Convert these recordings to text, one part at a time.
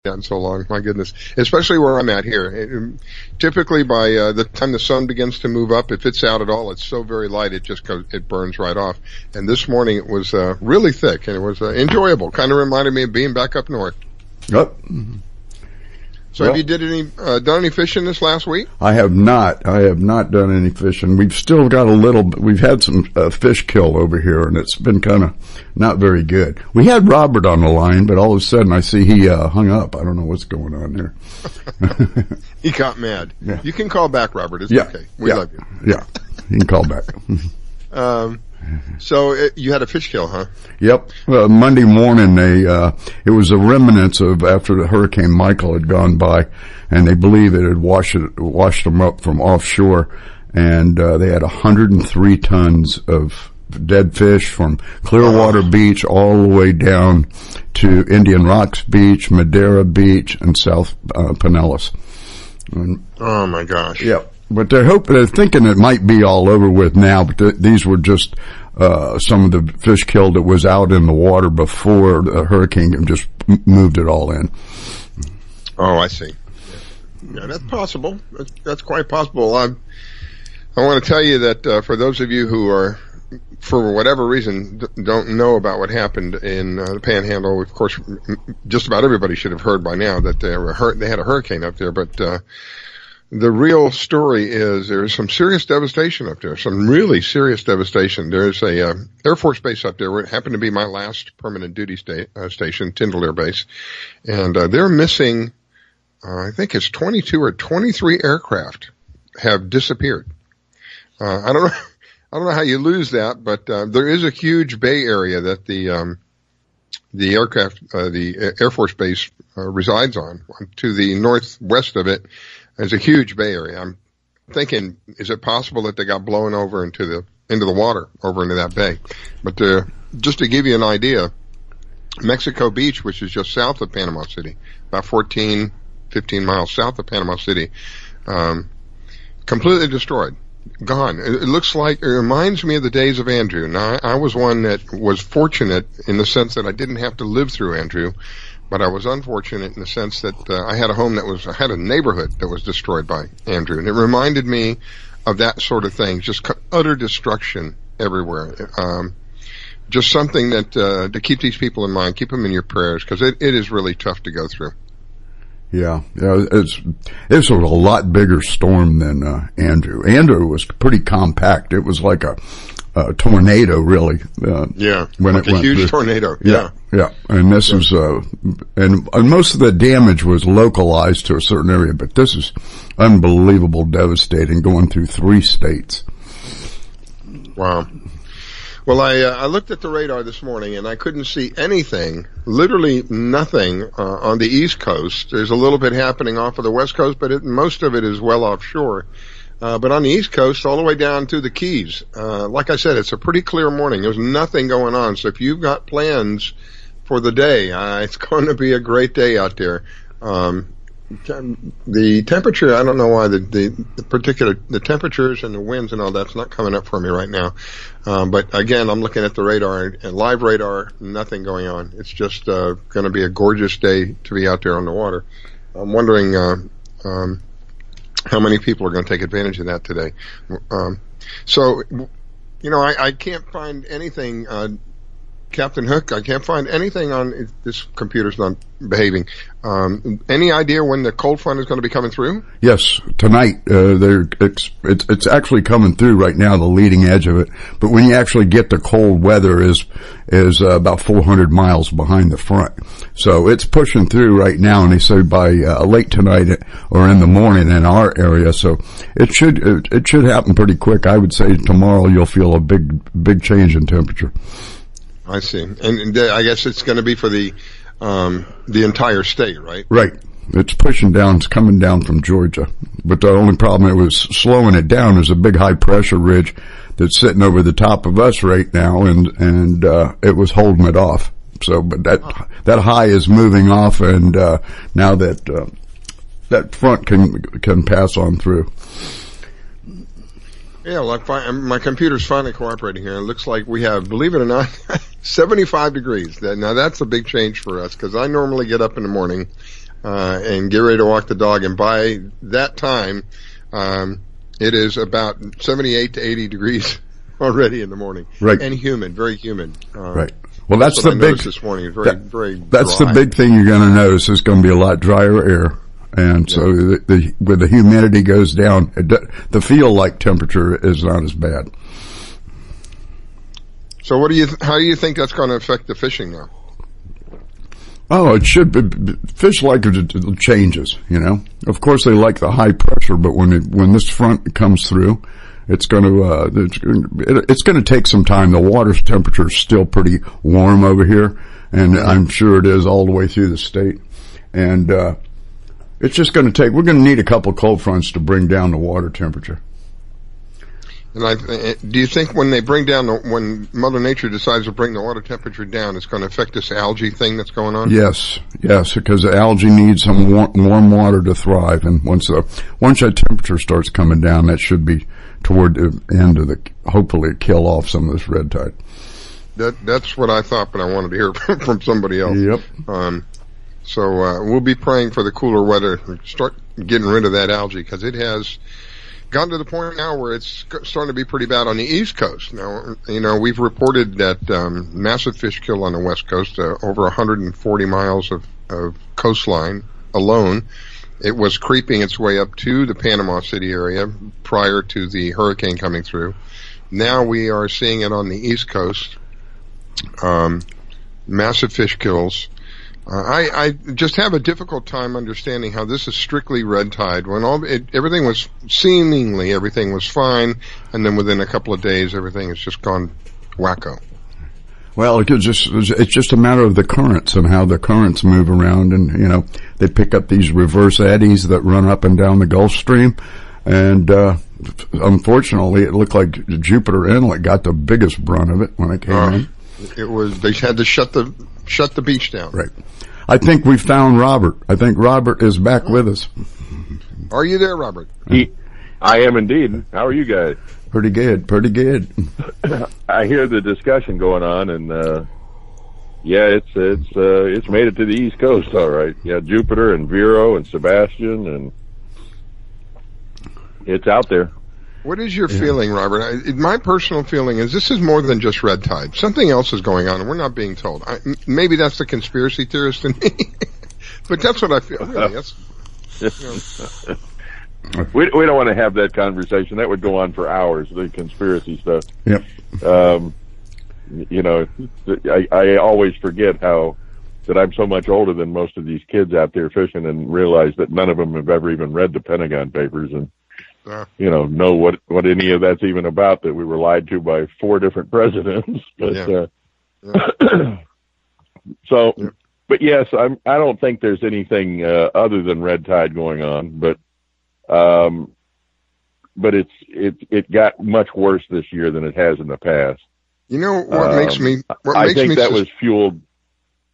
Not so long. My goodness. Especially where I'm at here. Typically by the time the sun begins to move up, if it's out at all, it's so very light it burns right off. And this morning it was really thick and it was enjoyable. Kind of reminded me of being back up north. Yep. So have you done any fishing this last week? I have not. I have not done any fishing. We've still got we've had some fish kill over here, and it's been kind of not very good. We had Robert on the line, but all of a sudden I see he hung up. I don't know what's going on there. He got mad. Yeah. You can call back, Robert. It's okay. We love you. Yeah, you can call back. So you had a fish kill, huh? Yep. Monday morning, it was the remnants of after the Hurricane Michael had gone by, and they believe it had washed them up from offshore, and they had 103 tons of dead fish from Clearwater Beach all the way down to Indian Rocks Beach, Madeira Beach, and South Pinellas. Oh my gosh! Yep. But they're thinking it might be all over with now, but these were just some of the fish killed that was out in the water before the hurricane just moved it all in. Oh, I see. Yeah, that's possible. That's quite possible. I want to tell you that for those of you who are, for whatever reason, don't know about what happened in the Panhandle, of course, just about everybody should have heard by now that they had a hurricane up there, but the real story is there's some serious devastation up there, some really serious devastation. There's a Air Force base up there. It happened to be my last permanent duty station, Tyndall Air Base, and they're missing, I think it's 22 or 23 aircraft have disappeared. I don't know how you lose that, but there is a huge bay area that the Air Force base resides on. To the northwest of it is a huge bay area. I'm thinking, is it possible that they got blown over into the water over into that bay? But just to give you an idea, Mexico Beach, which is just south of Panama City, about 15 miles south of Panama City, completely destroyed. Gone. It reminds me of the days of Andrew. Now, I was one that was fortunate in the sense that I didn't have to live through Andrew, but I was unfortunate in the sense that I had I had a neighborhood that was destroyed by Andrew, and it reminded me of that sort of thing, just utter destruction everywhere. Just something that to keep these people in mind, keep them in your prayers, because it is really tough to go through. Yeah, it's a lot bigger storm than Andrew. Andrew was pretty compact. It was like a tornado, really. When like it went huge through. Tornado. Yeah. And this was, and most of the damage was localized to a certain area, but this is unbelievable, devastating, going through 3 states. Wow. Well, I looked at the radar this morning and I couldn't see anything, literally nothing, on the East Coast. There's a little bit happening off of the West Coast, but most of it is well offshore. But on the East Coast, all the way down to the Keys, like I said, it's a pretty clear morning. There's nothing going on. So if you've got plans for the day, it's going to be a great day out there. The temperature, I don't know why the temperatures and the winds and all that's not coming up for me right now. But again, I'm looking at the radar and live radar, nothing going on. It's just, going to be a gorgeous day to be out there on the water. I'm wondering, how many people are going to take advantage of that today. So, I can't find anything, Captain Hook, I can't find anything on this computer's not behaving. Any idea when the cold front is going to be coming through? Yes, tonight. It's actually coming through right now, the leading edge of it. But when you actually get the cold weather is about 400 miles behind the front. So it's pushing through right now, and they say by late tonight or in the morning in our area. So it should happen pretty quick. I would say tomorrow you'll feel a big change in temperature. I see. And I guess it's going to be for the entire state, right? Right. It's pushing down. It's coming down from Georgia. But the only problem it was slowing it down is a big high pressure ridge that's sitting over the top of us right now, and it was holding it off. So, but that high is moving off, and now that front can pass on through. Yeah, well, my computer's finally cooperating here. It looks like we have, believe it or not, 75 degrees. Now that's a big change for us, because I normally get up in the morning. and get ready to walk the dog. And by that time, it is about 78 to 80 degrees already in the morning. Right. And humid, very humid. Right. Well, that's the big, this morning. It's very that's dry. the big thing you're going to notice. Is going to be a lot drier air. And so when the humidity goes down, the feel-like temperature is not as bad. So how do you think that's going to affect the fishing now? Oh, it should be. Fish like it changes, you know. Of course, they like the high pressure, but when this front comes through, it's going to take some time. The water's temperature is still pretty warm over here, and I'm sure it is all the way through the state. And it's just going to take. We're going to need a couple cold fronts to bring down the water temperature. And do you think when when Mother Nature decides to bring the water temperature down, it's going to affect this algae thing that's going on? Yes, because the algae needs some warm water to thrive, and once that temperature starts coming down, that should be toward the end of hopefully kill off some of this red tide. That's what I thought, but I wanted to hear from somebody else. Yep. So we'll be praying for the cooler weather to start getting rid of that algae, because it has gotten to the point now where it's starting to be pretty bad on the East Coast. Now, we've reported that massive fish kill on the West Coast, over 140 miles of coastline alone. It was creeping its way up to the Panama City area prior to the hurricane coming through. Now we are seeing it on the East Coast. Massive fish kills. I just have a difficult time understanding how this is strictly red tide when everything was fine, and then within a couple of days everything has just gone wacko. Well, it's just a matter of the currents and how the currents move around, and they pick up these reverse eddies that run up and down the Gulf Stream, and unfortunately it looked like Jupiter Inlet got the biggest brunt of it when it came in. They had to shut the beach down. Right. I think we found Robert. I think Robert is back with us. Are you there, Robert? I am indeed. How are you guys? Pretty good. I hear the discussion going on, and it's made it to the East Coast, all right. Yeah, Jupiter and Vero and Sebastian, and it's out there. What is your feeling, Robert? My personal feeling is this is more than just red tide. Something else is going on, and we're not being told. Maybe that's the conspiracy theorist in me, but that's what I feel. Really, we don't want to have that conversation. That would go on for hours, the conspiracy stuff. Yep. I always forget that I'm so much older than most of these kids out there fishing, and realize that none of them have ever even read the Pentagon Papers and know what any of that's even about, that we were lied to by 4 different presidents. But but yes, I don't think there's anything other than red tide going on, but it got much worse this year than it has in the past. You know what makes me? I think that was fueled.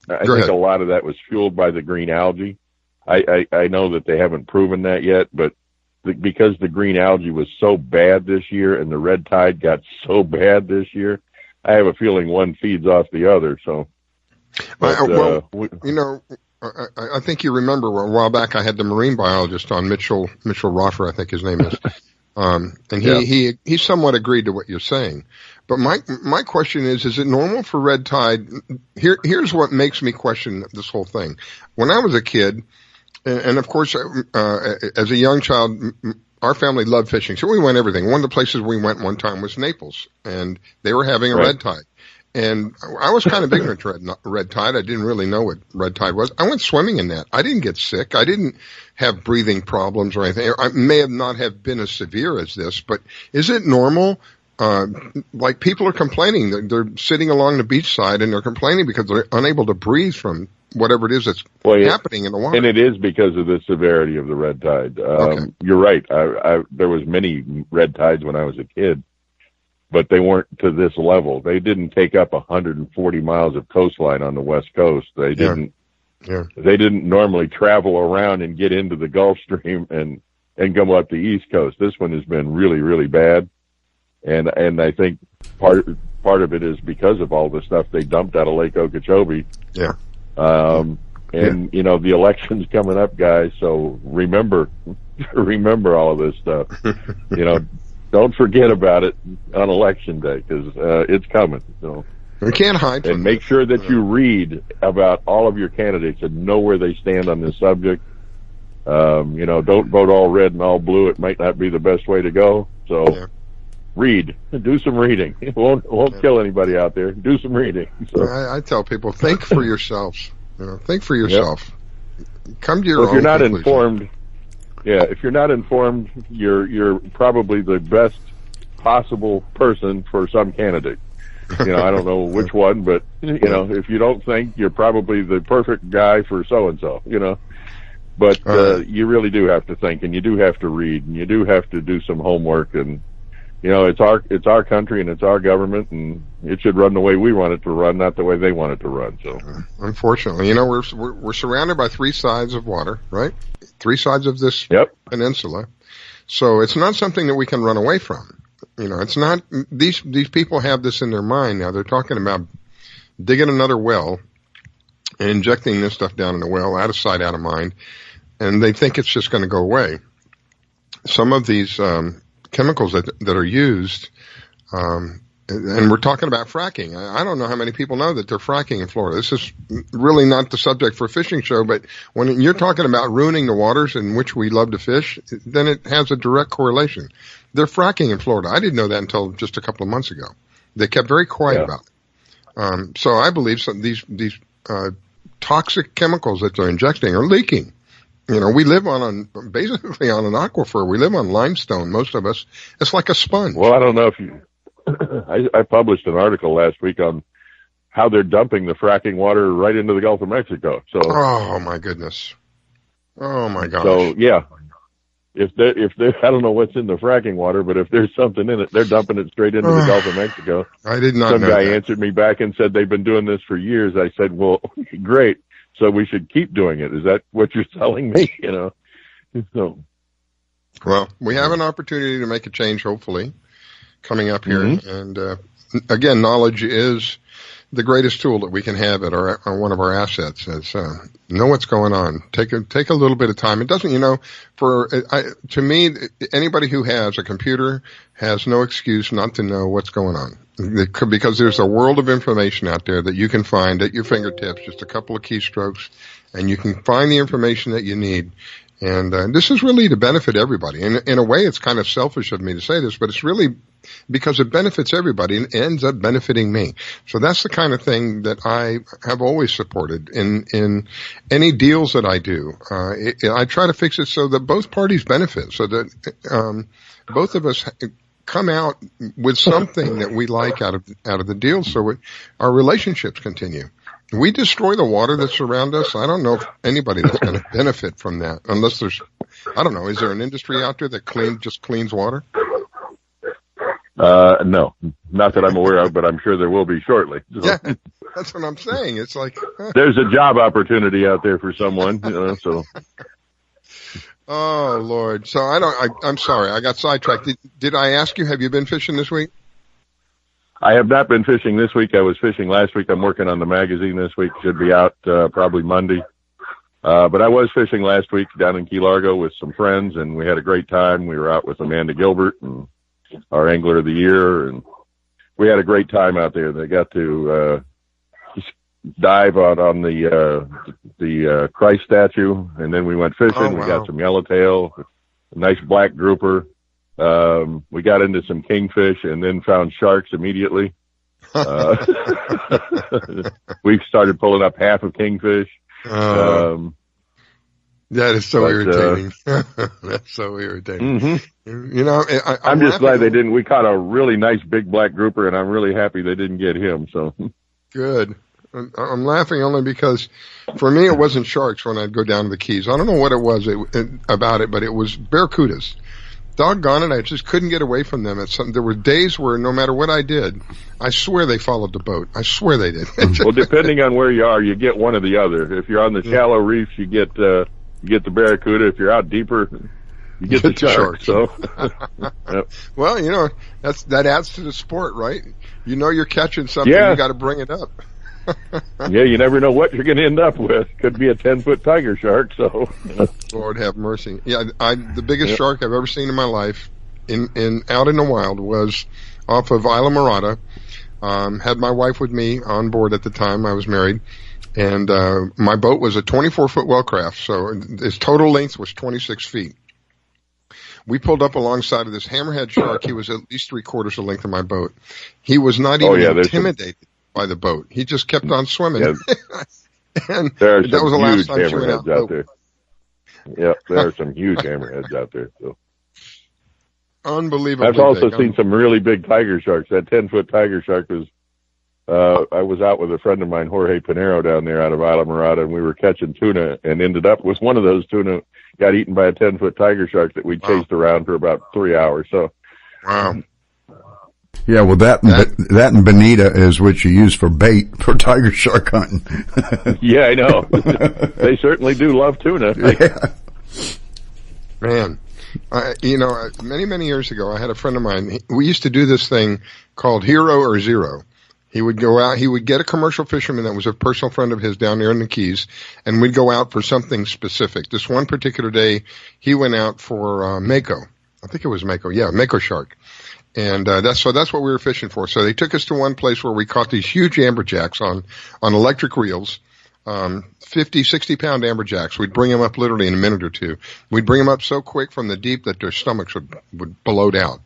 I think a lot of that was fueled by the green algae. I know that they haven't proven that yet, but because the green algae was so bad this year and the red tide got so bad this year, I have a feeling one feeds off the other. So, I think you remember a while back I had the marine biologist on, Mitchell Roffer, I think his name is, and he somewhat agreed to what you're saying. But my question is it normal for red tide? Here's what makes me question this whole thing. When I was a kid, and of course, as a young child, our family loved fishing, so we went everything. One of the places we went one time was Naples, and they were having a red tide. And I was kind of ignorant to red tide. I didn't really know what red tide was. I went swimming in that. I didn't get sick. I didn't have breathing problems or anything. I may not have been as severe as this, but is it normal? Like people are complaining. They're sitting along the beach side and they're complaining because they're unable to breathe from whatever it is that's happening in the water. And it is because of the severity of the red tide. You're right. There was many red tides when I was a kid, but they weren't to this level. They didn't take up 140 miles of coastline on the West Coast. They didn't. Yeah. They didn't normally travel around and get into the Gulf Stream and come up the East Coast. This one has been really, really bad. And I think part of it is because of all the stuff they dumped out of Lake Okeechobee. Yeah. And, you know, the election's coming up, guys, so remember all of this stuff. You know, don't forget about it on election day, because it's coming. So we can't hide. And make sure that you read about all of your candidates and know where they stand on this subject. You know, don't vote all red and all blue. It might not be the best way to go. So read. Do some reading. It won't kill anybody out there. Do some reading. So. I tell people, think for yourselves. You know, think for yourself. Yep. Come to your own if you're not conclusion. informed, if you're not informed, you're probably the best possible person for some candidate. You know, I don't know which one, but, you know, if you don't think, you're probably the perfect guy for so-and-so, you know. But you really do have to think, and you do have to read, and you do have to do some homework, and, you know, it's our country and it's our government, and it should run the way we want it to run, not the way they want it to run. So, unfortunately, you know, we're surrounded by three sides of water, right? Three sides of this peninsula. So it's not something that we can run away from. You know, it's not, these people have this in their mind now. They're talking about digging another well and injecting this stuff down in the well, out of sight, out of mind, and they think it's just going to go away. Some of these chemicals that are used, and we're talking about fracking. I don't know how many people know that they're fracking in Florida. This is really not the subject for a fishing show, but when you're talking about ruining the waters in which we love to fish, then it has a direct correlation. They're fracking in Florida. I didn't know that until just a couple of months ago. They kept very quiet about it. So I believe these toxic chemicals that they're injecting are leaking. You know, we live basically on an aquifer. We live on limestone, most of us. It's like a sponge. Well, I don't know if you, I published an article last week on how they're dumping the fracking water right into the Gulf of Mexico. So, oh my goodness. Oh my gosh. So yeah, if they, I don't know what's in the fracking water, but if there's something in it, they're dumping it straight into the Gulf of Mexico. I did not know Some guy that. answered me back and said they've been doing this for years. I said, well, great. So we should keep doing it. Is that what you're telling me? You know, so. Well, we have an opportunity to make a change, hopefully, coming up here. And again, knowledge is the greatest tool that we can have at one of our assets. Is know what's going on. Take a little bit of time. It doesn't, you know, to me, anybody who has a computer has no excuse not to know what's going on. Because there's a world of information out there that you can find at your fingertips, just a couple of keystrokes, and you can find the information that you need. And this is really to benefit everybody. And in a way, it's kind of selfish of me to say this, but it's really because it benefits everybody and ends up benefiting me. So that's the kind of thing that I have always supported in any deals that I do. I try to fix it so that both parties benefit, so that both of us come out with something that we like out of the deal, so our relationships continue. We destroy the water that's around us. I don't know if anybody that's going to benefit from that, unless there's, I don't know, is there an industry out there that just cleans water? No, not that I'm aware of, but I'm sure there will be shortly. So. Yeah, that's what I'm saying. It's like there's a job opportunity out there for someone, you know, so. Oh Lord! So I'm sorry, I got sidetracked. Did I ask you? Have you been fishing this week? I have not been fishing this week. I was fishing last week. I'm working on the magazine this week. Should be out probably Monday. But I was fishing last week down in Key Largo with some friends, and we had a great time. We were out with Amanda Gilbert, and our Angler of the Year, and we had a great time out there. They got to dive out on the Christ statue, and then we went fishing. Oh, wow. We got some yellowtail, a nice black grouper. We got into some kingfish and then found sharks immediately. We started pulling up half of kingfish. That is so irritating. That's so irritating. You know, I'm just glad they didn't. We caught a really nice big black grouper, and I'm really happy they didn't get him. So good. I'm laughing only because for me it wasn't sharks when I'd go down to the Keys. I don't know what it was about it, but it was barracudas. Doggone it, I just couldn't get away from them. There were days where no matter what I did, I swear they followed the boat. I swear they did. Well, depending on where you are, you get one or the other. If you're on the shallow reefs, you get the barracuda. If you're out deeper, you get the shark. So, yep. Well, you know, that adds to the sport, right? You know, you're catching something, you got to bring it up. Yeah, you never know what you're going to end up with. Could be a 10-foot tiger shark. So, Lord have mercy. Yeah, the biggest shark I've ever seen in my life, out in the wild, was off of Isla Morada. Had my wife with me on board at the time. I was married, and my boat was a 24-foot wellcraft, so its total length was 26 feet. We pulled up alongside of this hammerhead shark. He was at least 3/4 the length of my boat. He was not even intimidated by the boat. He just kept on swimming. Yeah. And there are that was the last time she went out there. Yeah, there are some huge hammerheads out there. So. Unbelievable. I've also seen some really big tiger sharks. That 10-foot tiger shark was, I was out with a friend of mine, Jorge Pinero, down there out of Isla Morada, and we were catching tuna and ended up with one of those tuna got eaten by a 10-foot tiger shark that we chased around for about 3 hours. So, wow. Yeah, well, that and bonita is what you use for bait for tiger shark hunting. Yeah, I know. They certainly do love tuna. Yeah. Man. Many years ago, I had a friend of mine. We used to do this thing called Hero or Zero. He would go out, he would get a commercial fisherman that was a personal friend of his down there in the Keys, and we'd go out for something specific. This one particular day, he went out for mako. I think it was mako. Yeah, mako shark. And that's what we were fishing for. So they took us to one place where we caught these huge amberjacks on electric reels. 50, 60-pound amberjacks. We'd bring them up literally in a minute or two. We'd bring them up so quick from the deep that their stomachs would bloat out.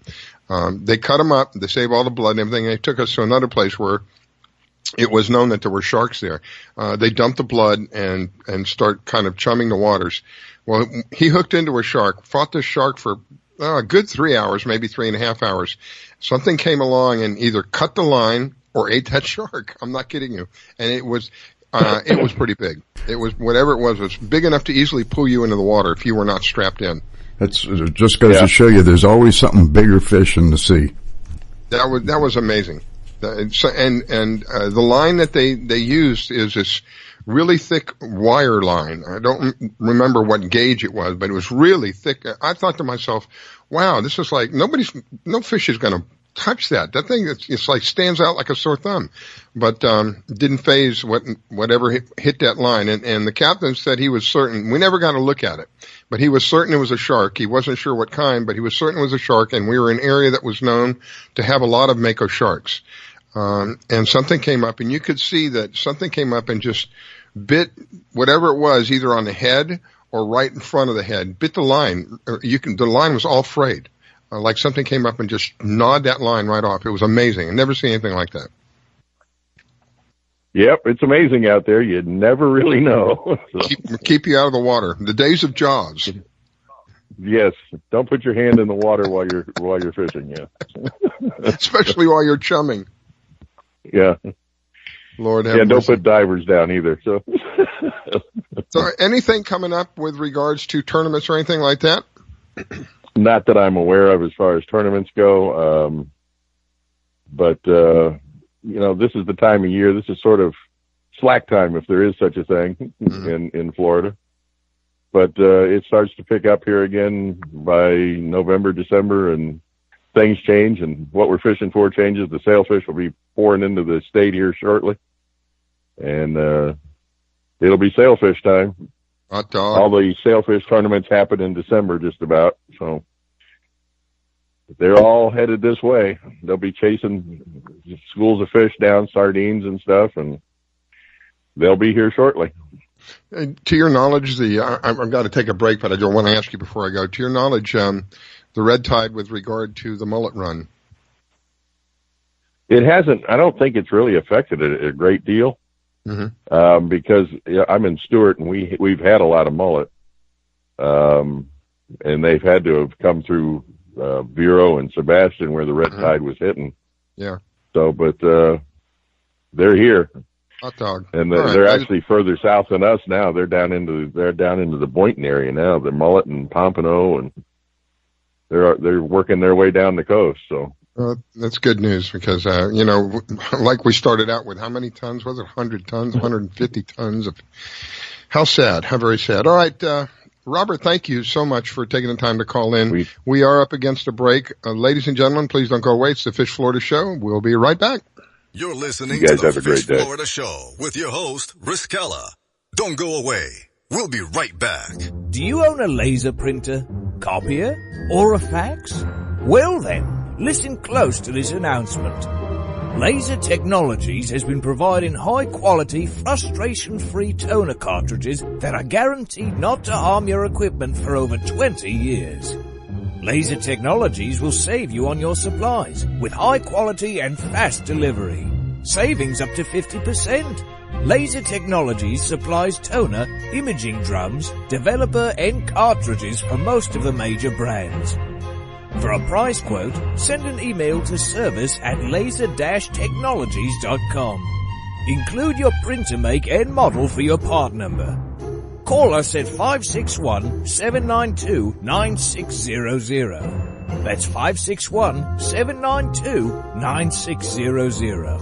They cut them up. They save all the blood and everything. They took us to another place where it was known that there were sharks there. They dumped the blood and start kind of chumming the waters. Well, he hooked into a shark, fought this shark for a good 3 hours, maybe 3.5 hours. Something came along and either cut the line or ate that shark. I'm not kidding you. And it was pretty big. It was, whatever it was big enough to easily pull you into the water if you were not strapped in. It just goes to show you there's always something bigger fish in the sea. That was amazing. The line that they used is this really thick wire line. I don't remember what gauge it was, but it was really thick. I thought to myself, wow, this is like no fish is going to touch that. That thing, it's like stands out like a sore thumb, but didn't phase whatever hit that line. And the captain said he was certain. We never got a look at it, but he was certain it was a shark. He wasn't sure what kind, but he was certain it was a shark. And we were in an area that was known to have a lot of mako sharks. And something came up, and you could see that something came up and just bit whatever it was, either on the head or right in front of the head. Bit the line. The line was all frayed. Like something came up and just gnawed that line right off. It was amazing. I never seen anything like that. Yep, it's amazing out there. You'd never really know. Keep you out of the water. The days of Jaws. Yes, don't put your hand in the water while you're fishing. Yeah, especially while you're chumming. Yeah. Lord have mercy. Don't put divers down either. So, anything coming up with regards to tournaments or anything like that? Not that I'm aware of as far as tournaments go. But this is the time of year. This is sort of slack time, if there is such a thing, in Florida. But it starts to pick up here again by November, December, and things change, and what we're fishing for changes. The sailfish will be pouring into the state here shortly, and it'll be sailfish time. Hot dog. All the sailfish tournaments happen in December, just about. So they're all headed this way. They'll be chasing schools of fish down, sardines and stuff, and they'll be here shortly. To your knowledge, I've got to take a break, but I don't want to ask you before I go. To your knowledge, the red tide with regard to the mullet run? It hasn't. I don't think it's really affected it a great deal. Mm-hmm. Because I'm in Stewart, and we've had a lot of mullet, and they've had to have come through Vero and Sebastian where the red tide was hitting. Yeah. So, but they're here. Hot dog. And they're actually further south than us now. They're down into the Boynton area now. The mullet and pompano, and they're working their way down the coast. So. That's good news because, like we started out with, how many tons was it? 100 tons, 150 tons of, how sad, how very sad. All right, Robert, thank you so much for taking the time to call in. We are up against a break. Ladies and gentlemen, please don't go away. It's the Fish Florida Show. We'll be right back. You're listening You guys to have the a great Fish day. Florida Show with your host, Riskella. Don't go away. We'll be right back. Do you own a laser printer, copier, or a fax? Well then, listen close to this announcement. Laser Technologies has been providing high-quality, frustration-free toner cartridges that are guaranteed not to harm your equipment for over 20 years. Laser Technologies will save you on your supplies with high quality and fast delivery. Savings up to 50%. Laser Technologies supplies toner, imaging drums, developer and cartridges for most of the major brands. For a price quote, send an email to service@laser-technologies.com. Include your printer make and model for your part number. Call us at 561-792-9600. That's 561-792-9600.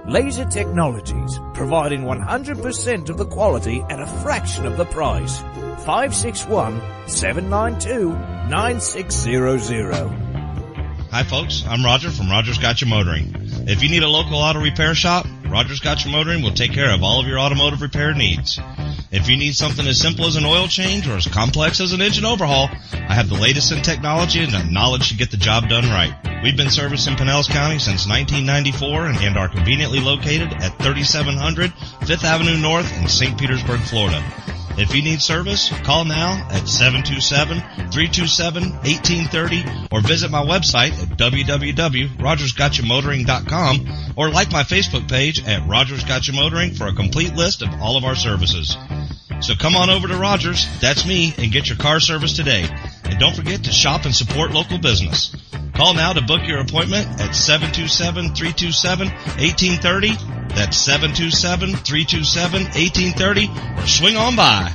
Laser Technologies, providing 100% of the quality at a fraction of the price. 561-792-9600. Hi folks, I'm Roger from Rogers Gotcha Motoring. If you need a local auto repair shop, Rogers Gotcha Motoring will take care of all of your automotive repair needs. If you need something as simple as an oil change or as complex as an engine overhaul, I have the latest in technology and the knowledge to get the job done right. We've been servicing Pinellas County since 1994 and are conveniently located at 3700 5th Avenue North in St. Petersburg, Florida. If you need service, call now at 727-327-1830 or visit my website at www.rogersgotchamotoring.com or like my Facebook page at Rogers Gotcha Motoring for a complete list of all of our services. So come on over to Rogers, that's me, and get your car service today. And don't forget to shop and support local business. Call now to book your appointment at 727-327-1830. That's 727-327-1830. Or swing on by.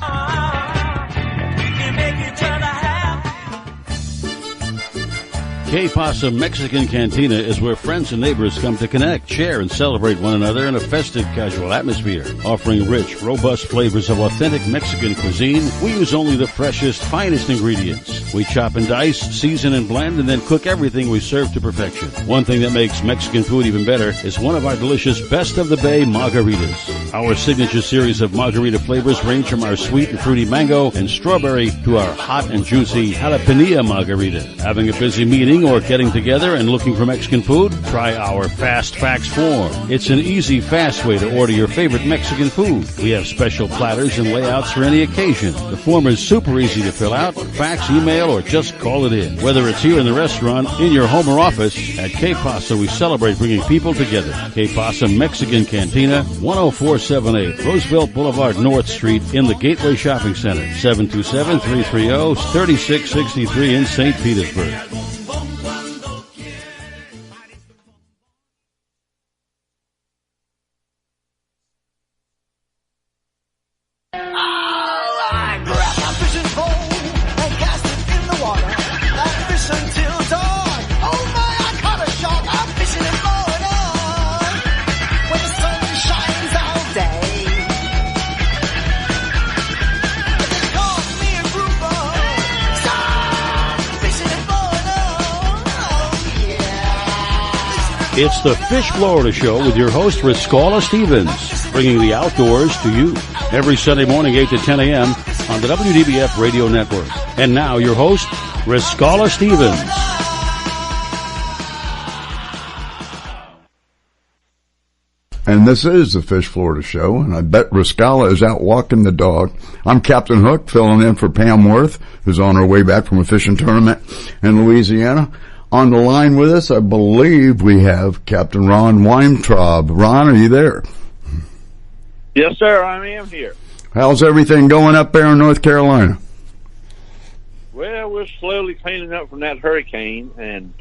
Que Pasa Mexican Cantina is where friends and neighbors come to connect, share, and celebrate one another in a festive, casual atmosphere. Offering rich, robust flavors of authentic Mexican cuisine, we use only the freshest, finest ingredients. We chop and dice, season and blend, and then cook everything we serve to perfection. One thing that makes Mexican food even better is one of our delicious Best of the Bay margaritas. Our signature series of margarita flavors range from our sweet and fruity mango and strawberry to our hot and juicy jalapeno margarita. Having a busy meeting or getting together and looking for Mexican food? Try our Fast Fax form. It's an easy, fast way to order your favorite Mexican food. We have special platters and layouts for any occasion. The form is super easy to fill out, fax, email, or just call it in. Whether it's here in the restaurant, in your home or office, at Que Pasa we celebrate bringing people together. Que Pasa Mexican Cantina, 10478 Roosevelt Boulevard North Street in the Gateway Shopping Center, 727-330-3663 in St. Petersburg. It's the Fish Florida Show with your host, Riskella Stevens, bringing the outdoors to you every Sunday morning, 8 to 10 a.m. on the WDBF Radio Network. And now, your host, Riskella Stevens. And this is the Fish Florida Show, and I bet Riskella is out walking the dog. I'm Captain Hook, filling in for Pam Worth, who's on her way back from a fishing tournament in Louisiana. On the line with us, I believe we have Captain Ron Weintraub. Ron, are you there? Yes, sir, I am here. How's everything going up there in North Carolina? Well, we're slowly cleaning up from that hurricane and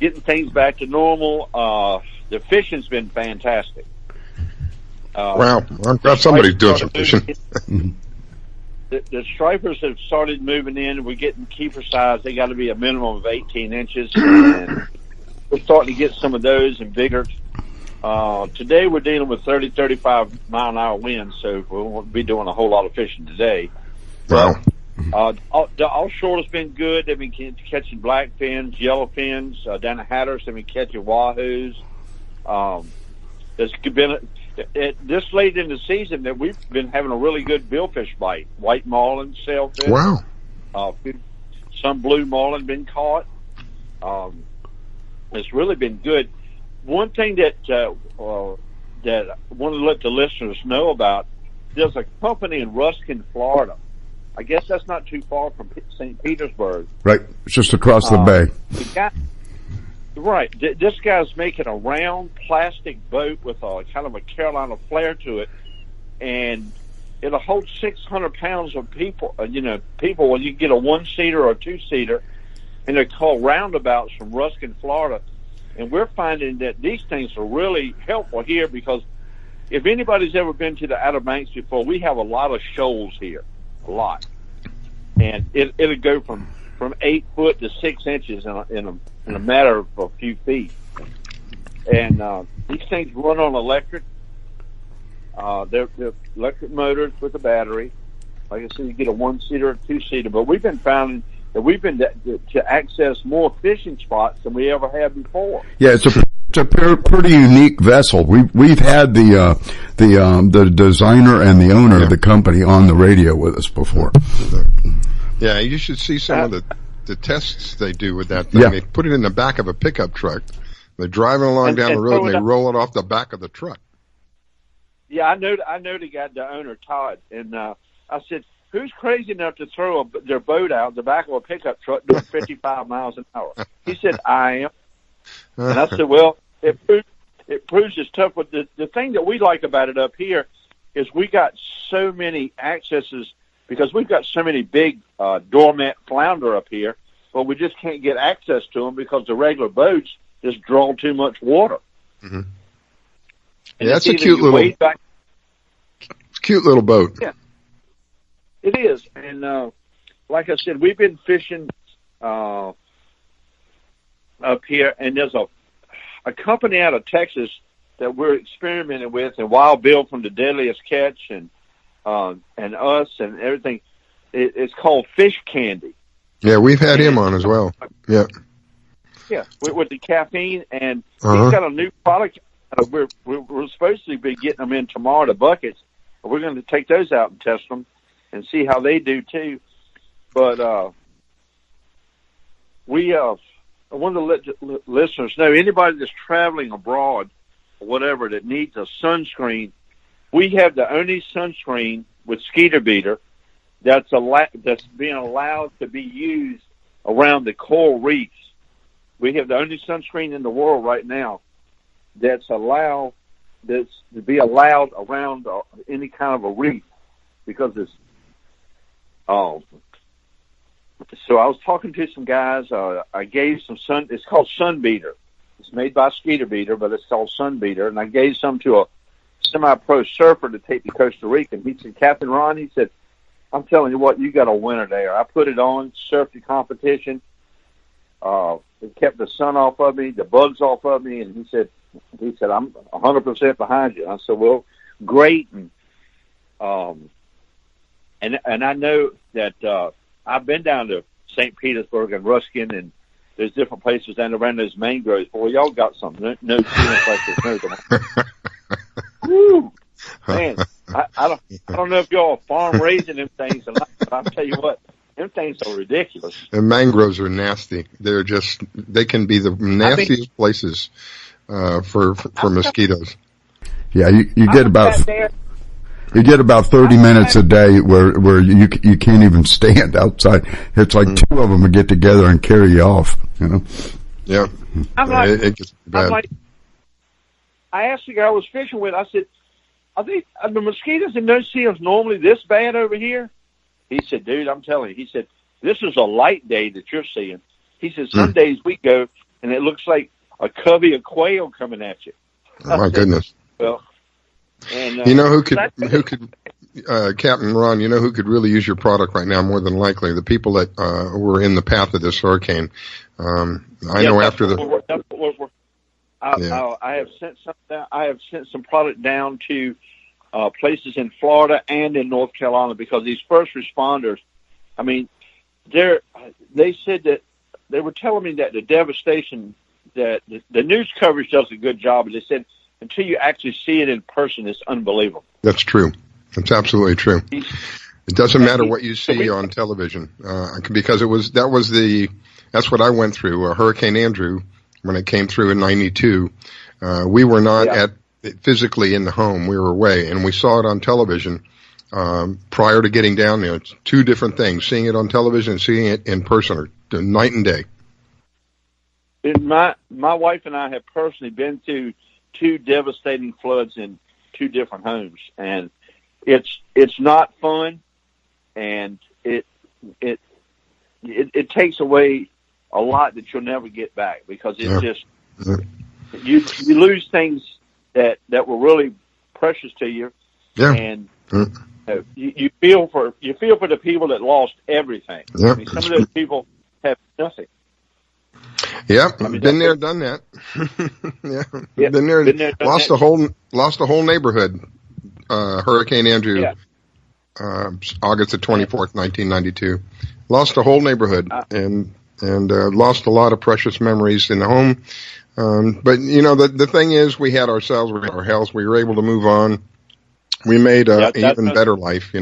getting things back to normal. The fishing's been fantastic. Wow, I'm glad somebody's doing some fishing. The stripers have started moving in. We're getting keeper size. They got to be a minimum of 18 inches. And we're starting to get some of those and bigger. Today we're dealing with 30, 35 mile an hour winds, so we won't be doing a whole lot of fishing today. Wow. The offshore has been good. They've been catching blackfins, yellowfins. Down at Hatteras, they've been catching wahoos. It's been this late in the season that we've been having a really good billfish bite. White marlin, sailfish. Wow. Some blue marlin been caught. It's really been good. One thing that I want to let the listeners know about, there's a company in Ruskin, Florida. I guess that's not too far from St. Petersburg. Right. It's just across the bay. Right. This guy's making a round plastic boat with a kind of a Carolina flare to it, and it'll hold 600 pounds of people. People when you get a 1-seater or a 2-seater, and they're called roundabouts from Ruskin, Florida. And we're finding that these things are really helpful here because if anybody's ever been to the Outer Banks before, we have a lot of shoals here, a lot, and it'll go from 8 foot to 6 inches in a matter of a few feet. And these things run on electric. They're electric motors with a battery. Like I said, you get a 1-seater or 2-seater. But we've been finding that we've been to access more fishing spots than we ever had before. Yeah, it's a pretty unique vessel. We've had the designer and the owner of the company on the radio with us before. Yeah, you should see some of the tests they do with that thing. Yeah. They put it in the back of a pickup truck. They're driving along down the road and they roll it off the back of the truck. Yeah, I know the guy, the owner, Todd, and I said, who's crazy enough to throw their boat out the back of a pickup truck doing 55 miles an hour? He said, I am. And I said, well, it proves it's tough. But the thing that we like about it up here is we got so many accesses because we've got so many big dormant flounder up here, but we just can't get access to them because the regular boats just draw too much water. Mm-hmm. Yeah, that's a cute little boat. Yeah, it is. And like I said, we've been fishing up here, and there's a company out of Texas that we're experimenting with, and Wild Bill from the Deadliest Catch and us and everything. It's called Fish Candy. Yeah, we've had him on as well. Yeah. Yeah, with the caffeine, and he's got a new product. We're supposed to be getting them in tomorrow, the buckets. We're going to take those out and test them and see how they do too. But we I want to let listeners know, anybody that's traveling abroad or whatever that needs a sunscreen, we have the only sunscreen with Skeeter Beater that's being allowed to be used around the coral reefs. We have the only sunscreen in the world right now that's to be allowed around any kind of a reef because it's. So I was talking to some guys. I gave some it's called Sunbeater. It's made by Skeeter Beater, but it's called Sunbeater. And I gave some to a semi-pro surfer to take to Costa Rica. And he said, Captain Ron, he said, I'm telling you what, you got a winner there. I put it on, surfed the competition. It kept the sun off of me, the bugs off of me, and he said, I'm 100% behind you. And I said, well, great. And I know that I've been down to St. Petersburg and Ruskin, and there's different places down around those mangroves. Boy, y'all got some no feelings like this. Woo! Man, I don't know if y'all are farm raising them things or not, but I'll tell you what, them things are ridiculous. And mangroves are nasty. They can be the nastiest places for mosquitoes. Yeah, you get about 30 minutes a day where you can't even stand outside. It's like two of them will get together and carry you off. Yeah, it gets bad. I asked the guy I was fishing with. I said, "Are the mosquitoes in those seals normally this bad over here?" He said, "Dude, I'm telling you." He said, "This is a light day that you're seeing." He said, "Some days we go and it looks like a covey of quail coming at you." Oh my goodness! Well, and you know who could Captain Ron? You know who could really use your product right now? More than likely, the people that were in the path of this hurricane. I know after the. I have sent some product down to places in Florida and in North Carolina because these first responders, I mean, they said that they were telling me that the devastation that the news coverage does a good job, but they said until you actually see it in person, it's unbelievable. That's true. That's absolutely true. It doesn't matter what you see on television, because that's what I went through. Hurricane Andrew, when it came through in '92, we were not physically in the home. We were away, and we saw it on television prior to getting down there. It's two different things: seeing it on television and seeing it in person are night and day. My wife and I have personally been through 2 devastating floods in 2 different homes, and it's not fun, and it takes away a lot that you'll never get back, because it's just you lose things that were really precious to you, and you feel for the people that lost everything. I mean, some of those people have nothing. Yeah, been there, done that. Been there, lost a whole neighborhood. Hurricane Andrew, August the 24th, 1992. Lost a whole neighborhood and lost a lot of precious memories in the home. But the thing is, we had ourselves, we had our health, we were able to move on. We made an even better life,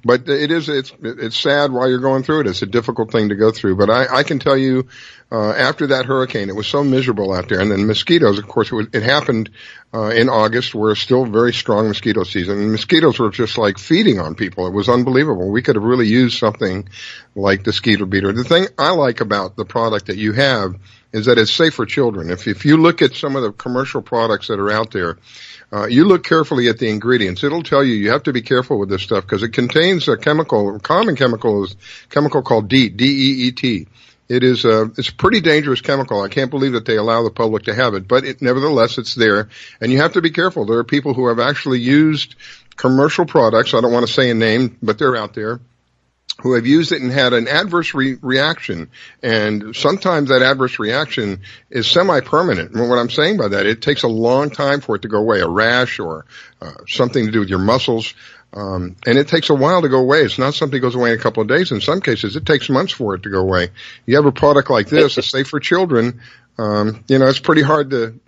but it's sad while you're going through it. It's a difficult thing to go through, but I can tell you, after that hurricane, it was so miserable out there. And then mosquitoes, of course, it happened, in August. We're still very strong mosquito season, and mosquitoes were just like feeding on people. It was unbelievable. We could have really used something like the Skeeter Beater. The thing I like about the product that you have is that it's safe for children. If you look at some of the commercial products that are out there, you look carefully at the ingredients. It'll tell you have to be careful with this stuff because it contains a common chemical called DEET, D-E-E-T. It's a pretty dangerous chemical. I can't believe that they allow the public to have it, but nevertheless, it's there, and you have to be careful. There are people who have actually used commercial products. I don't want to say a name, but they're out there, who have used it and had an adverse reaction. And sometimes that adverse reaction is semi-permanent. And what I'm saying by that, it takes a long time for it to go away, a rash or something to do with your muscles. And it takes a while to go away. It's not something that goes away in a couple of days. In some cases, it takes months for it to go away. You have a product like this, it's safe for children. It's pretty hard to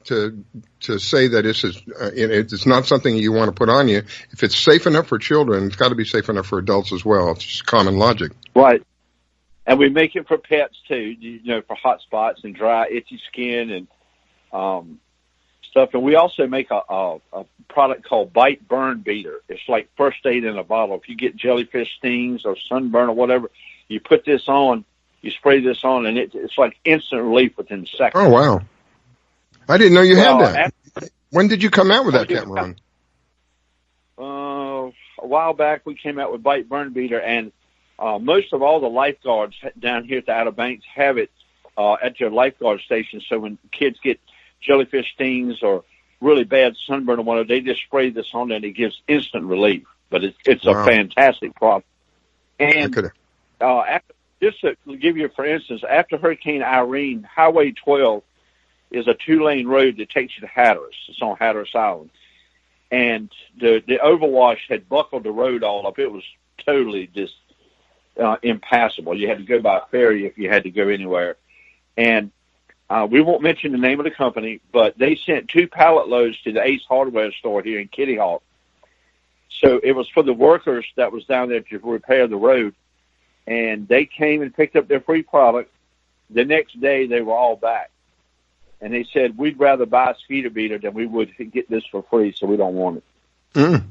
say that this is, it's not something you want to put on you. If it's safe enough for children, it's got to be safe enough for adults as well. It's just common logic. Right. And we make it for pets too, for hot spots and dry, itchy skin and, stuff. And we also make a product called Bite Burn Beater. It's like first aid in a bottle. If you get jellyfish stings or sunburn or whatever, you put this on, you spray this on, and it's like instant relief within seconds. Oh, wow. I didn't know you had that. When did you come out with that, Cameron? A while back, we came out with Bite Burn Beater, and most of all the lifeguards down here at the Outer Banks have it at their lifeguard station. So when kids get jellyfish stings or really bad sunburn or whatever, they just spray this on and it gives instant relief. But it's a fantastic product. And just to give you, for instance, after Hurricane Irene, Highway 12 is a 2-lane road that takes you to Hatteras. It's on Hatteras Island. And the overwash had buckled the road all up. It was totally just impassable. You had to go by ferry if you had to go anywhere. And we won't mention the name of the company, but they sent 2 pallet loads to the Ace Hardware store here in Kitty Hawk. So it was for the workers that was down there to repair the road. And they came and picked up their free product. The next day, they were all back. And they said, we'd rather buy a Skeeter Beater than we would get this for free, so we don't want it.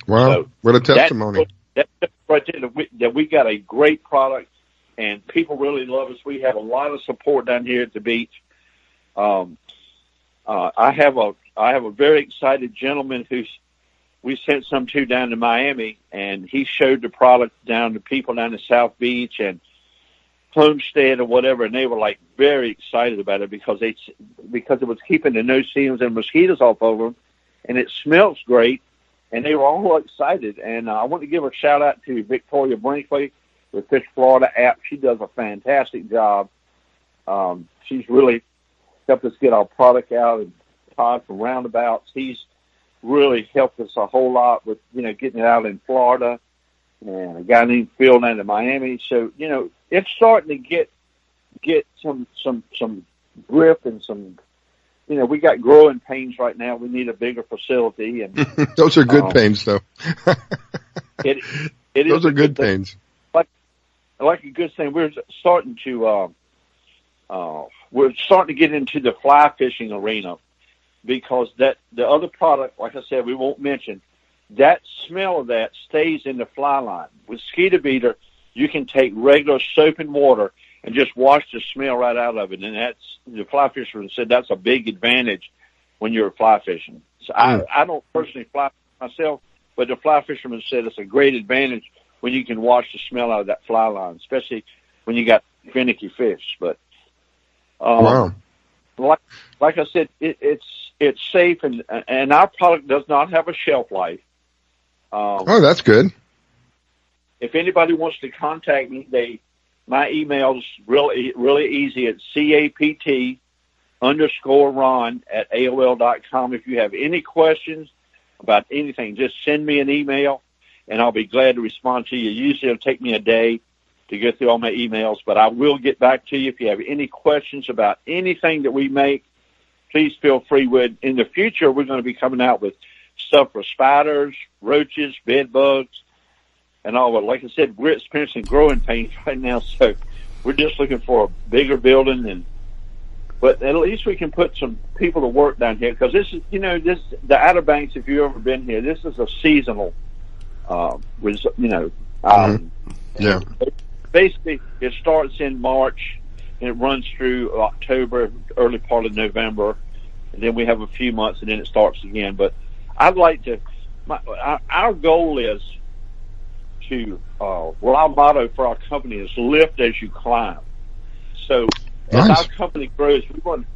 Wow, so what a testimony. That's right there, that we got a great product, and people really love us. We have a lot of support down here at the beach. I have a very excited gentleman we sent some to down to Miami, and he showed the product down to people down at South Beach and Homestead or whatever, and they were like very excited about it because it was keeping the no-see-ums and mosquitoes off of them, and it smells great, and they were all excited. And I want to give a shout-out to Victoria Brinkley with Fish Florida app. She does a fantastic job. She's really helped us get our product out, and Todd from Roundabouts, he's really helped us a whole lot with, getting it out in Florida, and a guy named Phil down in Miami. So, it's starting to get some grip and some, we got growing pains right now. We need a bigger facility. And those are good pains, though. Those are good pains. Like a good thing, we're starting to get into the fly fishing arena, because the other product, like I said, we won't mention, that smell of that stays in the fly line. With Skeeter Beater, you can take regular soap and water and just wash the smell right out of it. And that's, the fly fisherman said that's a big advantage when you're fly fishing. So I don't personally fly myself, but the fly fisherman said it's a great advantage when you can wash the smell out of that fly line, especially when you got finicky fish. But wow. Like I said, it's safe, and our product does not have a shelf life. Oh, that's good. If anybody wants to contact me, my email's really easy. It's CAPT_Ron@AOL.com. If you have any questions about anything, just send me an email, and I'll be glad to respond to you. Usually it'll take me a day to get through all my emails, but I will get back to you. If you have any questions about anything that we make, please feel free. In the future, we're going to be coming out with stuff for spiders, roaches, bed bugs, and all. But like I said, we're experiencing growing pains right now, so we're just looking for a bigger building. But at least we can put some people to work down here, because this is, the Outer Banks, if you've ever been here, this is a seasonal, yeah. Basically, it starts in March, and it runs through October, early part of November, and then we have a few months, and then it starts again. But I'd like to, our goal is to, our motto for our company is lift as you climb. So as our company grows,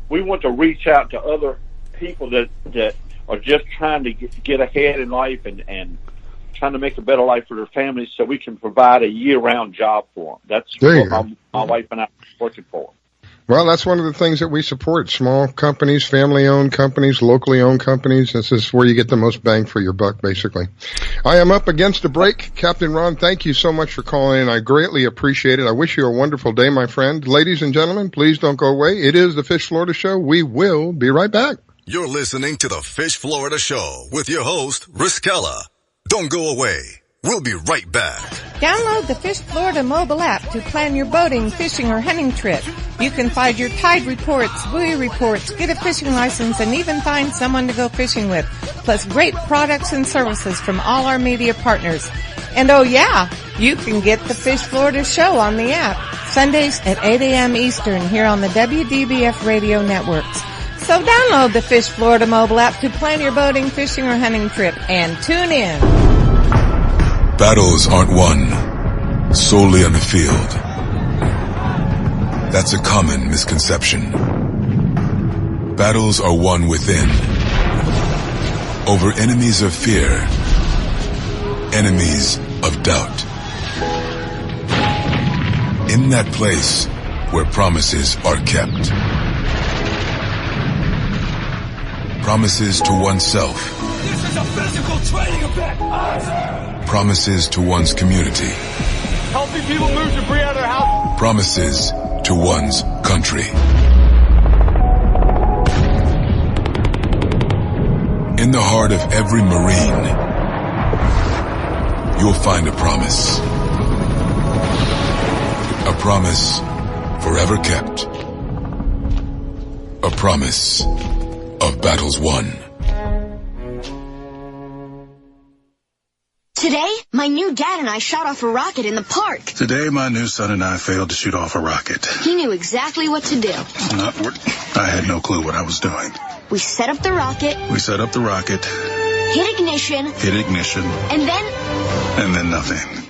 we want to reach out to other people that are just trying to get ahead in life and trying to make a better life for their families, so we can provide a year-round job for them. That's what my wife and I are working for. Well, that's one of the things that we support: small companies, family-owned companies, locally owned companies. This is where you get the most bang for your buck, basically. I am up against a break. Captain Ron, thank you so much for calling in. I greatly appreciate it. I wish you a wonderful day, my friend. Ladies and gentlemen, please don't go away. It is the Fish Florida Show. We will be right back. You're listening to the Fish Florida Show with your host, Riskella. Don't go away. We'll be right back. Download the Fish Florida mobile app to plan your boating, fishing, or hunting trip. You can find your tide reports, buoy reports, get a fishing license, and even find someone to go fishing with. Plus great products and services from all our media partners. And oh yeah, you can get the Fish Florida Show on the app. Sundays at 8 a.m. Eastern here on the WDBF radio networks. So download the Fish Florida mobile app to plan your boating, fishing, or hunting trip and tune in. Battles aren't won solely on the field. That's a common misconception. Battles are won within, over enemies of fear, enemies of doubt. In that place where promises are kept. Promises to oneself. This is a physical training event. Promises to one's community. Helping people move debris out of their house. Promises to one's country. In the heart of every Marine, you'll find a promise. A promise forever kept. A promise of battles won. Today, my new dad and I shot off a rocket in the park. Today, my new son and I failed to shoot off a rocket. He knew exactly what to do. I had no clue what I was doing. We set up the rocket. Hit ignition. And then nothing.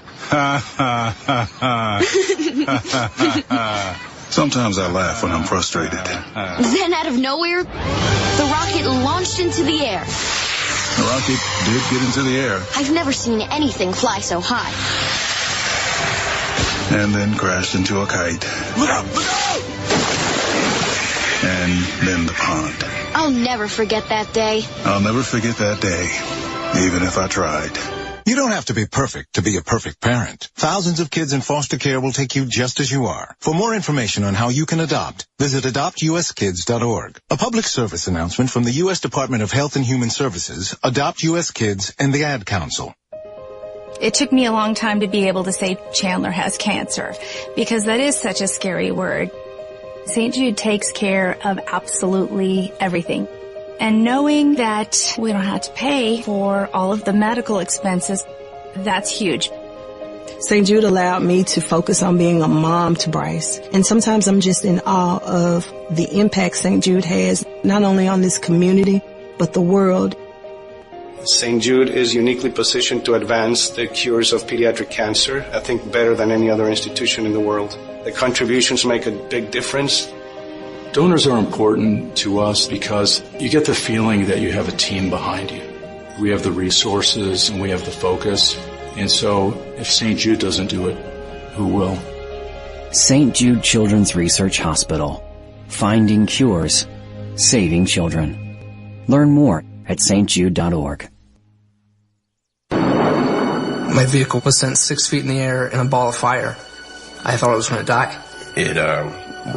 Sometimes I laugh when I'm frustrated. Then out of nowhere, the rocket launched into the air. The rocket did get into the air. I've never seen anything fly so high. And then crashed into a kite. Look out! And then the pond. I'll never forget that day. I'll never forget that day, even if I tried. You don't have to be perfect to be a perfect parent. Thousands of kids in foster care will take you just as you are. For more information on how you can adopt, visit adoptuskids.org. A public service announcement from the U.S. Department of Health and Human Services, Adopt U.S. Kids, and the Ad Council. It took me a long time to be able to say Chandler has cancer, because that is such a scary word. St. Jude takes care of absolutely everything. And knowing that we don't have to pay for all of the medical expenses, that's huge. St. Jude allowed me to focus on being a mom to Bryce. And sometimes I'm just in awe of the impact St. Jude has, not only on this community, but the world. St. Jude is uniquely positioned to advance the cures of pediatric cancer, I think better than any other institution in the world. The contributions make a big difference. Donors are important to us because you get the feeling that you have a team behind you. We have the resources and we have the focus. And so if St. Jude doesn't do it, who will? St. Jude Children's Research Hospital. Finding cures. Saving children. Learn more at stjude.org. My vehicle was sent 6 feet in the air in a ball of fire. I thought I was going to die. It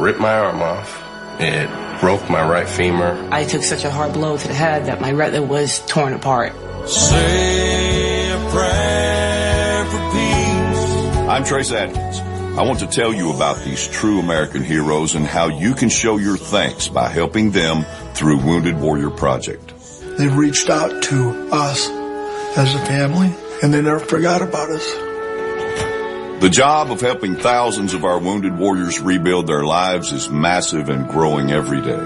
ripped my arm off. It broke my right femur. I took such a hard blow to the head that my retina was torn apart. Say a prayer for peace. I'm Trace Atkins. I want to tell you about these true American heroes and how you can show your thanks by helping them through Wounded Warrior Project. They've reached out to us as a family, and they never forgot about us. The job of helping thousands of our wounded warriors rebuild their lives is massive and growing every day.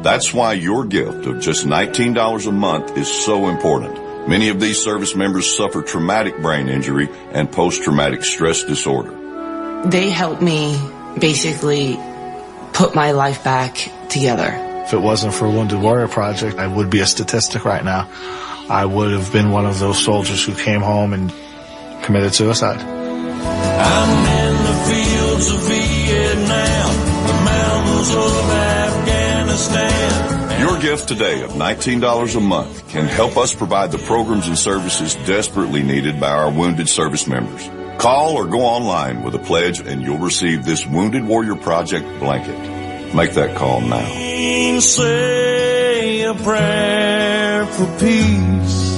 That's why your gift of just $19 a month is so important. Many of these service members suffer traumatic brain injury and post-traumatic stress disorder. They helped me basically put my life back together. If it wasn't for Wounded Warrior Project, I would be a statistic right now. I would have been one of those soldiers who came home and committed suicide. I'm in the fields of Vietnam, the mountains of Afghanistan. Your gift today of $19 a month can help us provide the programs and services desperately needed by our wounded service members. Call or go online with a pledge and you'll receive this Wounded Warrior Project blanket. Make that call now. Say a prayer for peace.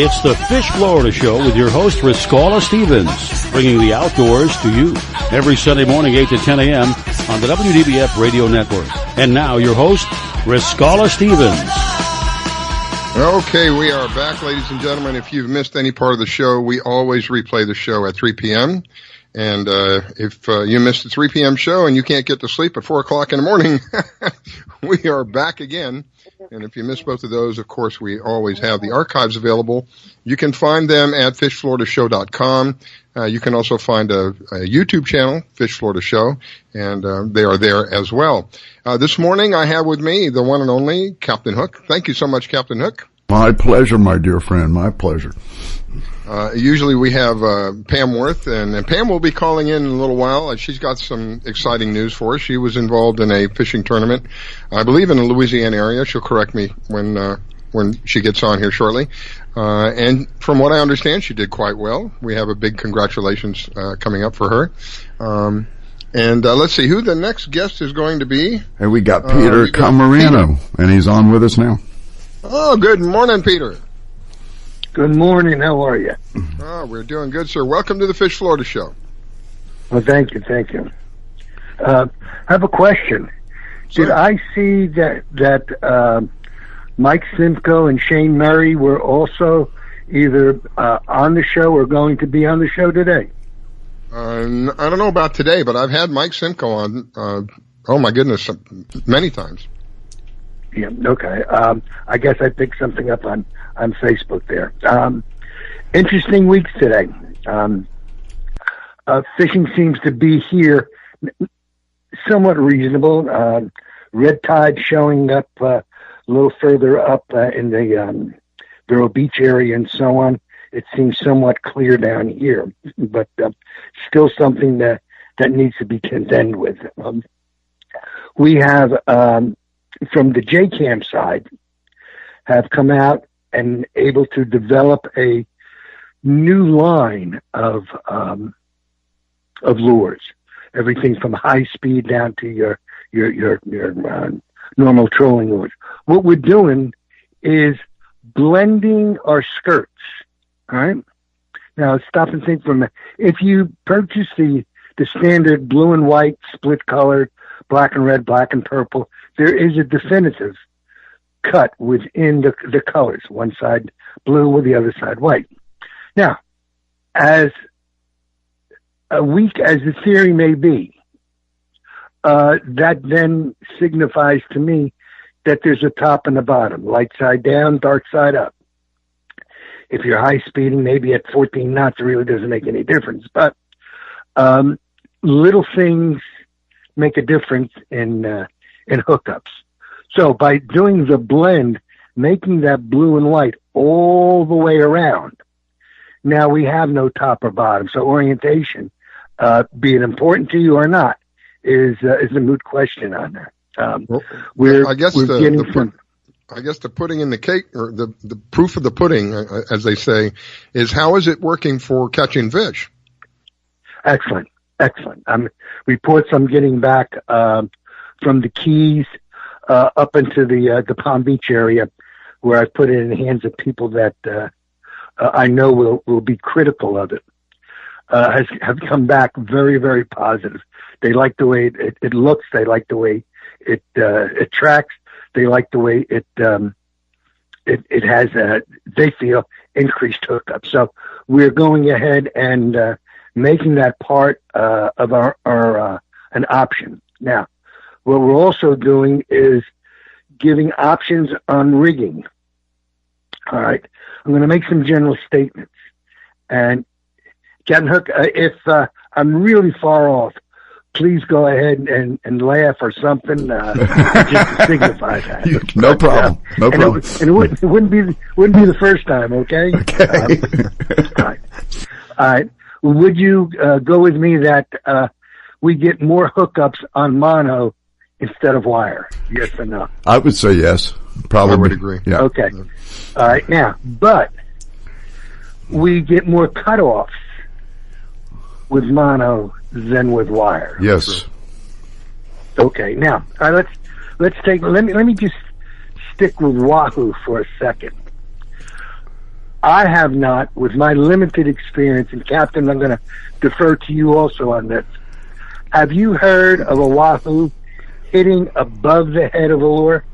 It's the Fish Florida Show with your host, Riscala Stevens, bringing the outdoors to you every Sunday morning, 8 to 10 a.m. on the WDBF Radio Network. And now, your host, Riscala Stevens. Okay, we are back, ladies and gentlemen. If you've missed any part of the show, we always replay the show at 3 p.m. And if you missed the 3 p.m. show and you can't get to sleep at 4 o'clock in the morning, we are back again. And if you missed both of those, of course, we always have the archives available. You can find them at fishfloridashow.com. You can also find a YouTube channel, Fish Florida Show, and they are there as well. This morning I have with me the one and only Captain Hook. Thank you so much, Captain Hook. My pleasure, my dear friend. My pleasure. Usually we have Pam Worth, and Pam will be calling in a little while. She's got some exciting news for us. She was involved in a fishing tournament, I believe in the Louisiana area. She'll correct me when she gets on here shortly. And from what I understand, she did quite well. We have a big congratulations coming up for her. And let's see who the next guest is going to be. And we got Peter Camarino, and he's on with us now. Oh, good morning, Peter. Good morning. How are you? Oh, we're doing good, sir. Welcome to the Fish Florida Show. Well, thank you. Thank you. I have a question. Sure. Did I see that Mike Simcoe and Shane Murray were also either on the show or going to be on the show today? I don't know about today, but I've had Mike Simcoe on, oh my goodness, many times. Yeah, okay. I guess I picked something up on Facebook there. Interesting weeks today. Fishing seems to be here. somewhat reasonable. Red tide showing up a little further up in the Vero Beach area and so on. It seems somewhat clear down here, but still something that needs to be contended with. We have, from the JCAM side, have come out and able to develop a new line of lures. Everything from high speed down to your normal trolling lures. What we're doing is blending our skirts. All right. Now stop and think for a minute. If you purchase the standard blue and white, split colored, black and red, black and purple, there is a definitive cut within the colors. One side blue with the other side white. Now, as weak as the theory may be, that then signifies to me that there's a top and a bottom, light side down, dark side up. If you're high speeding, maybe at 14 knots, it really doesn't make any difference. But little things make a difference in hookups. So by doing the blend, making that blue and white all the way around, now we have no top or bottom. So orientation, be it important to you or not, is a moot question on there. I guess the pudding in the cake, or the proof of the pudding, as they say, is how is it working for catching fish? Excellent. Reports I'm getting back from the Keys up into the Palm Beach area, where I put it in the hands of people that I know will be critical of it, have come back very, very positive. They like the way it looks. They like the way it tracks. They like the way it has they feel increased hookup. So we're going ahead and making that part of our an option. Now, what we're also doing is giving options on rigging. All right, I'm going to make some general statements. And Captain Hook, if I'm really far off, please go ahead and laugh or something, just to signify that. No problem. No problem. It wouldn't be the first time. Okay. Okay. All right. Would you go with me that we get more hookups on mono instead of wire? Yes or no? I would say yes. Probably. I would agree. Yeah. Okay. All right. Now, but we get more cutoffs with mono than with wire. Yes. Okay. Now, all right, let's take. Let me just stick with Wahoo for a second. I have not, with my limited experience, and Captain, I'm going to defer to you also on this. Have you heard of a Wahoo hitting above the head of a lure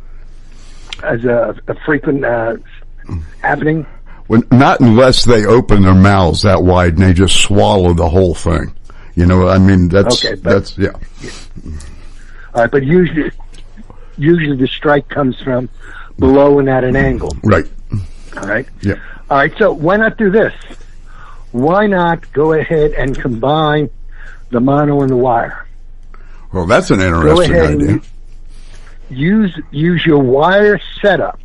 as a frequent happening? Well, not unless they open their mouths that wide and they just swallow the whole thing. You know, I mean, that's yeah. All right, but usually the strike comes from below and at an angle. Right. All right. Yeah. All right. So why not do this? Why not go ahead and combine the mono and the wire? Well, that's an interesting idea. Use your wire setup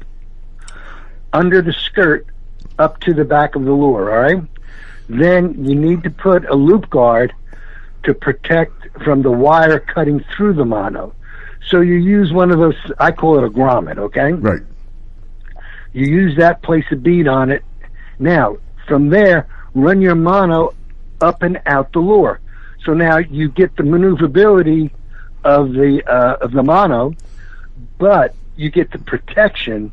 under the skirt up to the back of the lure. All right. Then you need to put a loop guard to protect from the wire cutting through the mono. So you use one of those, I call it a grommet, okay? Right. You use that, place a bead on it. Now, from there, run your mono up and out the lure. So now you get the maneuverability of the mono, but you get the protection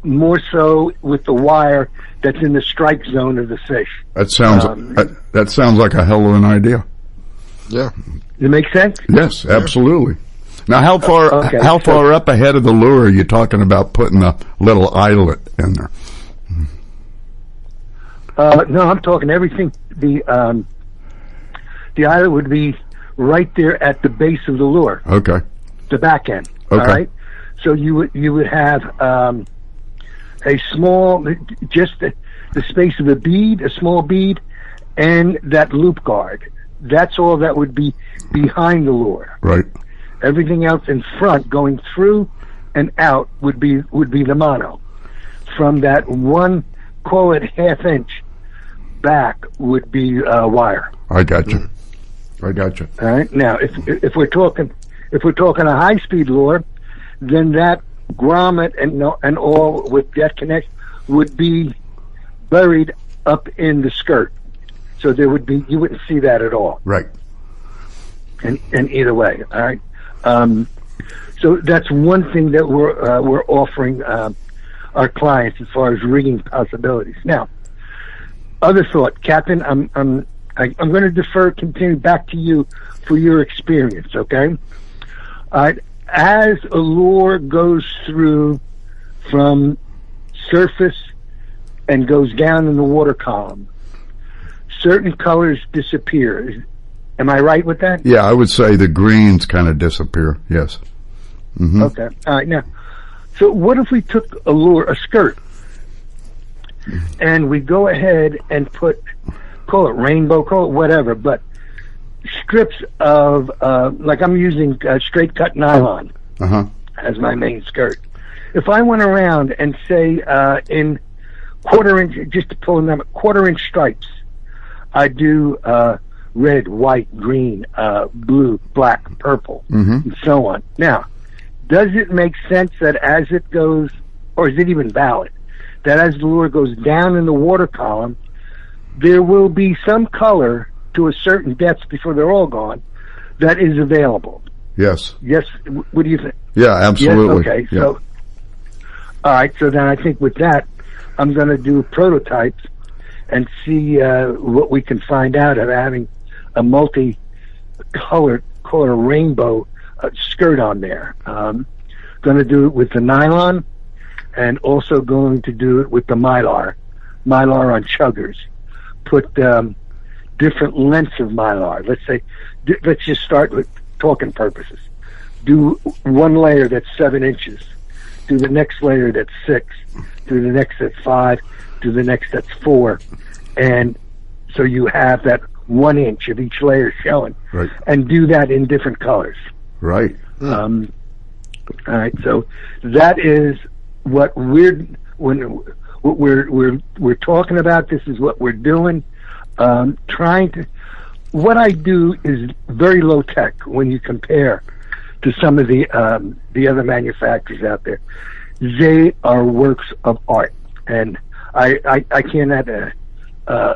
more so with the wire that's in the strike zone of the fish. That sounds that sounds like a hell of an idea. Yeah. Does it make sense? Yes, absolutely. Now, how far up ahead of the lure are you talking about putting a little eyelet in there? No, I'm talking everything. The eyelet would be right there at the base of the lure. Okay. The back end. Okay. All right. So you would have a small, just the space of a bead, a small bead, and that loop guard that's all that would be behind the lure. Right. Everything else in front, going through and out, would be the mono. From that one, call it half-inch back, would be wire. I got you. All right. Now, if we're talking a high-speed lure, then that grommet and all with that connect would be buried up in the skirt, so you wouldn't see that at all. Right. And either way, all right. So that's one thing that we're offering our clients as far as rigging possibilities. Now, other thought, Captain. I'm going to continue back to you for your experience. Okay. As a lure goes through from surface and goes down in the water column, certain colors disappear. Am I right with that? Yeah, I would say the greens kind of disappear. Yes. Mm-hmm. Okay. All right. Now, so what if we took a skirt, and we go ahead and call it rainbow, call it whatever, but strips of, like I'm using straight cut nylon as my main skirt. If I went around and say in quarter-inch, just to pull them quarter-inch stripes, I do red, white, green, blue, black, purple, and so on. Now, does it make sense that as it goes, or is it even valid, that as the lure goes down in the water column, there will be some color to a certain depth before they're all gone that is available? Yes. Yes. What do you think? Yeah, absolutely. Yes? Okay. Yeah. So, all right. So then I think with that, I'm going to do prototypes and see what we can find out of having a multi-colored, call it a rainbow skirt on there. Going to do it with the nylon, and also going to do it with the mylar on chuggers. Put different lengths of mylar. Let's just start with talking purposes. Do one layer that's 7 inches. Do the next layer that's 6. Do the next that's 5. Do the next that's 4. And so you have that 1 inch of each layer showing. Right. And do that in different colors. Right. All right. So that is what we're talking about. This is what we're doing. What I do is very low tech when you compare to some of the other manufacturers out there. They are works of art, and I cannot tell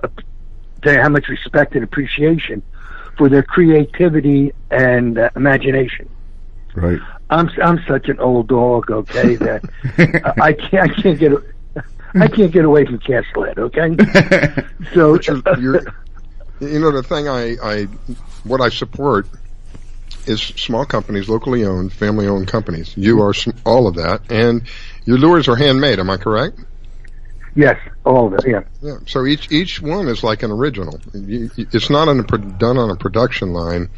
you how much respect and appreciation for their creativity and imagination. Right. I'm such an old dog, okay, that I can't get away from Castellet, okay? So you know, the thing what I support is small companies, locally owned, family owned companies. You are all of that, and your lures are handmade. Am I correct? Yes, all of it. Yeah. Yeah. So each one is like an original. It's not done on a production line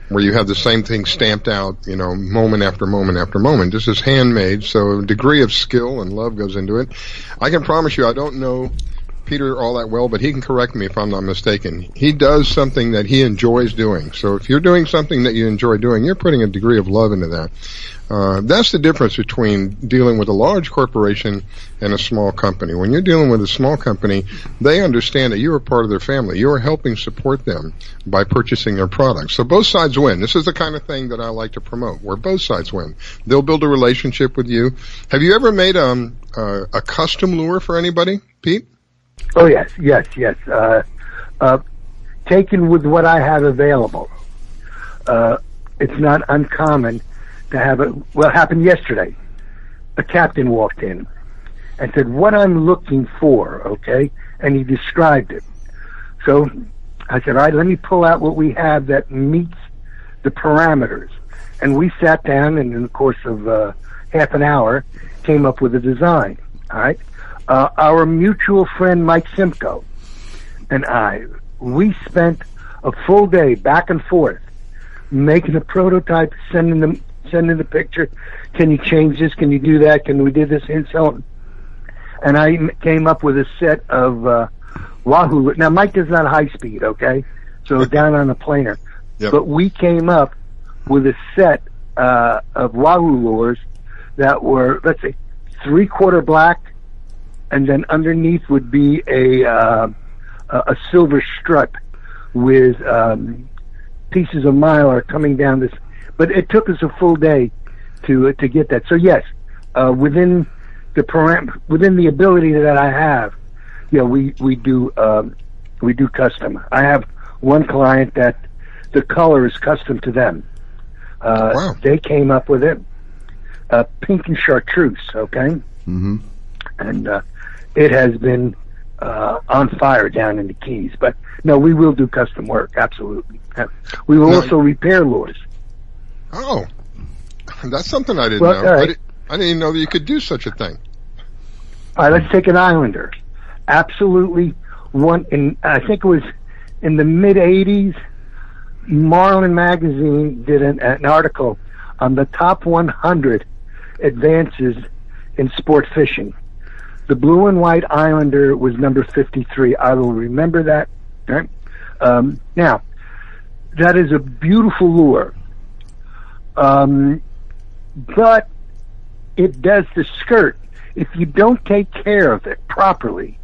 where you have the same thing stamped out, moment after moment after moment. This is handmade, so a degree of skill and love goes into it. I can promise you, I don't know Peter all that well, but he can correct me if I'm not mistaken. He does something that he enjoys doing. So if you're doing something that you enjoy doing, you're putting a degree of love into that. That's the difference between dealing with a large corporation and a small company. When you're dealing with a small company, they understand that you are part of their family. You are helping support them by purchasing their products. So both sides win. This is the kind of thing that I like to promote, where both sides win. They'll build a relationship with you. Have you ever made a custom lure for anybody, Pete? Oh, yes. Taken with what I have available. It's not uncommon to have it. Well, it happened yesterday. A captain walked in and said, "What I'm looking for," okay? And he described it. So I said, "All right, let me pull out what we have that meets the parameters." And we sat down, and in the course of half an hour, came up with a design. All right? Our mutual friend Mike Simcoe and we spent a full day back and forth making a prototype, sending the picture. Can you change this? Can you do that? Can we do this? And so on. And I came up with a set of Wahoo. Now, Mike is not high speed, okay? So down on the planer. Yep. But we came up with a set of Wahoo lures that were, let's say, 3/4 black, and then underneath would be a silver strip with pieces of mylar coming down this. But it took us a full day to get that. So yes, within the ability that I have, yeah, we do custom. I have one client that the color is custom to them. Wow. They came up with it, pink and chartreuse. Okay, and it has been on fire down in the Keys. But no, we will do custom work. Absolutely, we will also repair lures. Oh, that's something I didn't know. Right. I didn't even know that you could do such a thing. All right, let's take an Islander. Absolutely, I think it was in the mid '80s. Marlin Magazine did an article on the top 100 advances in sport fishing. The blue and white Islander was number 53. I will remember that. Right? Now, that is a beautiful lure. But it does the skirt. If you don't take care of it properly,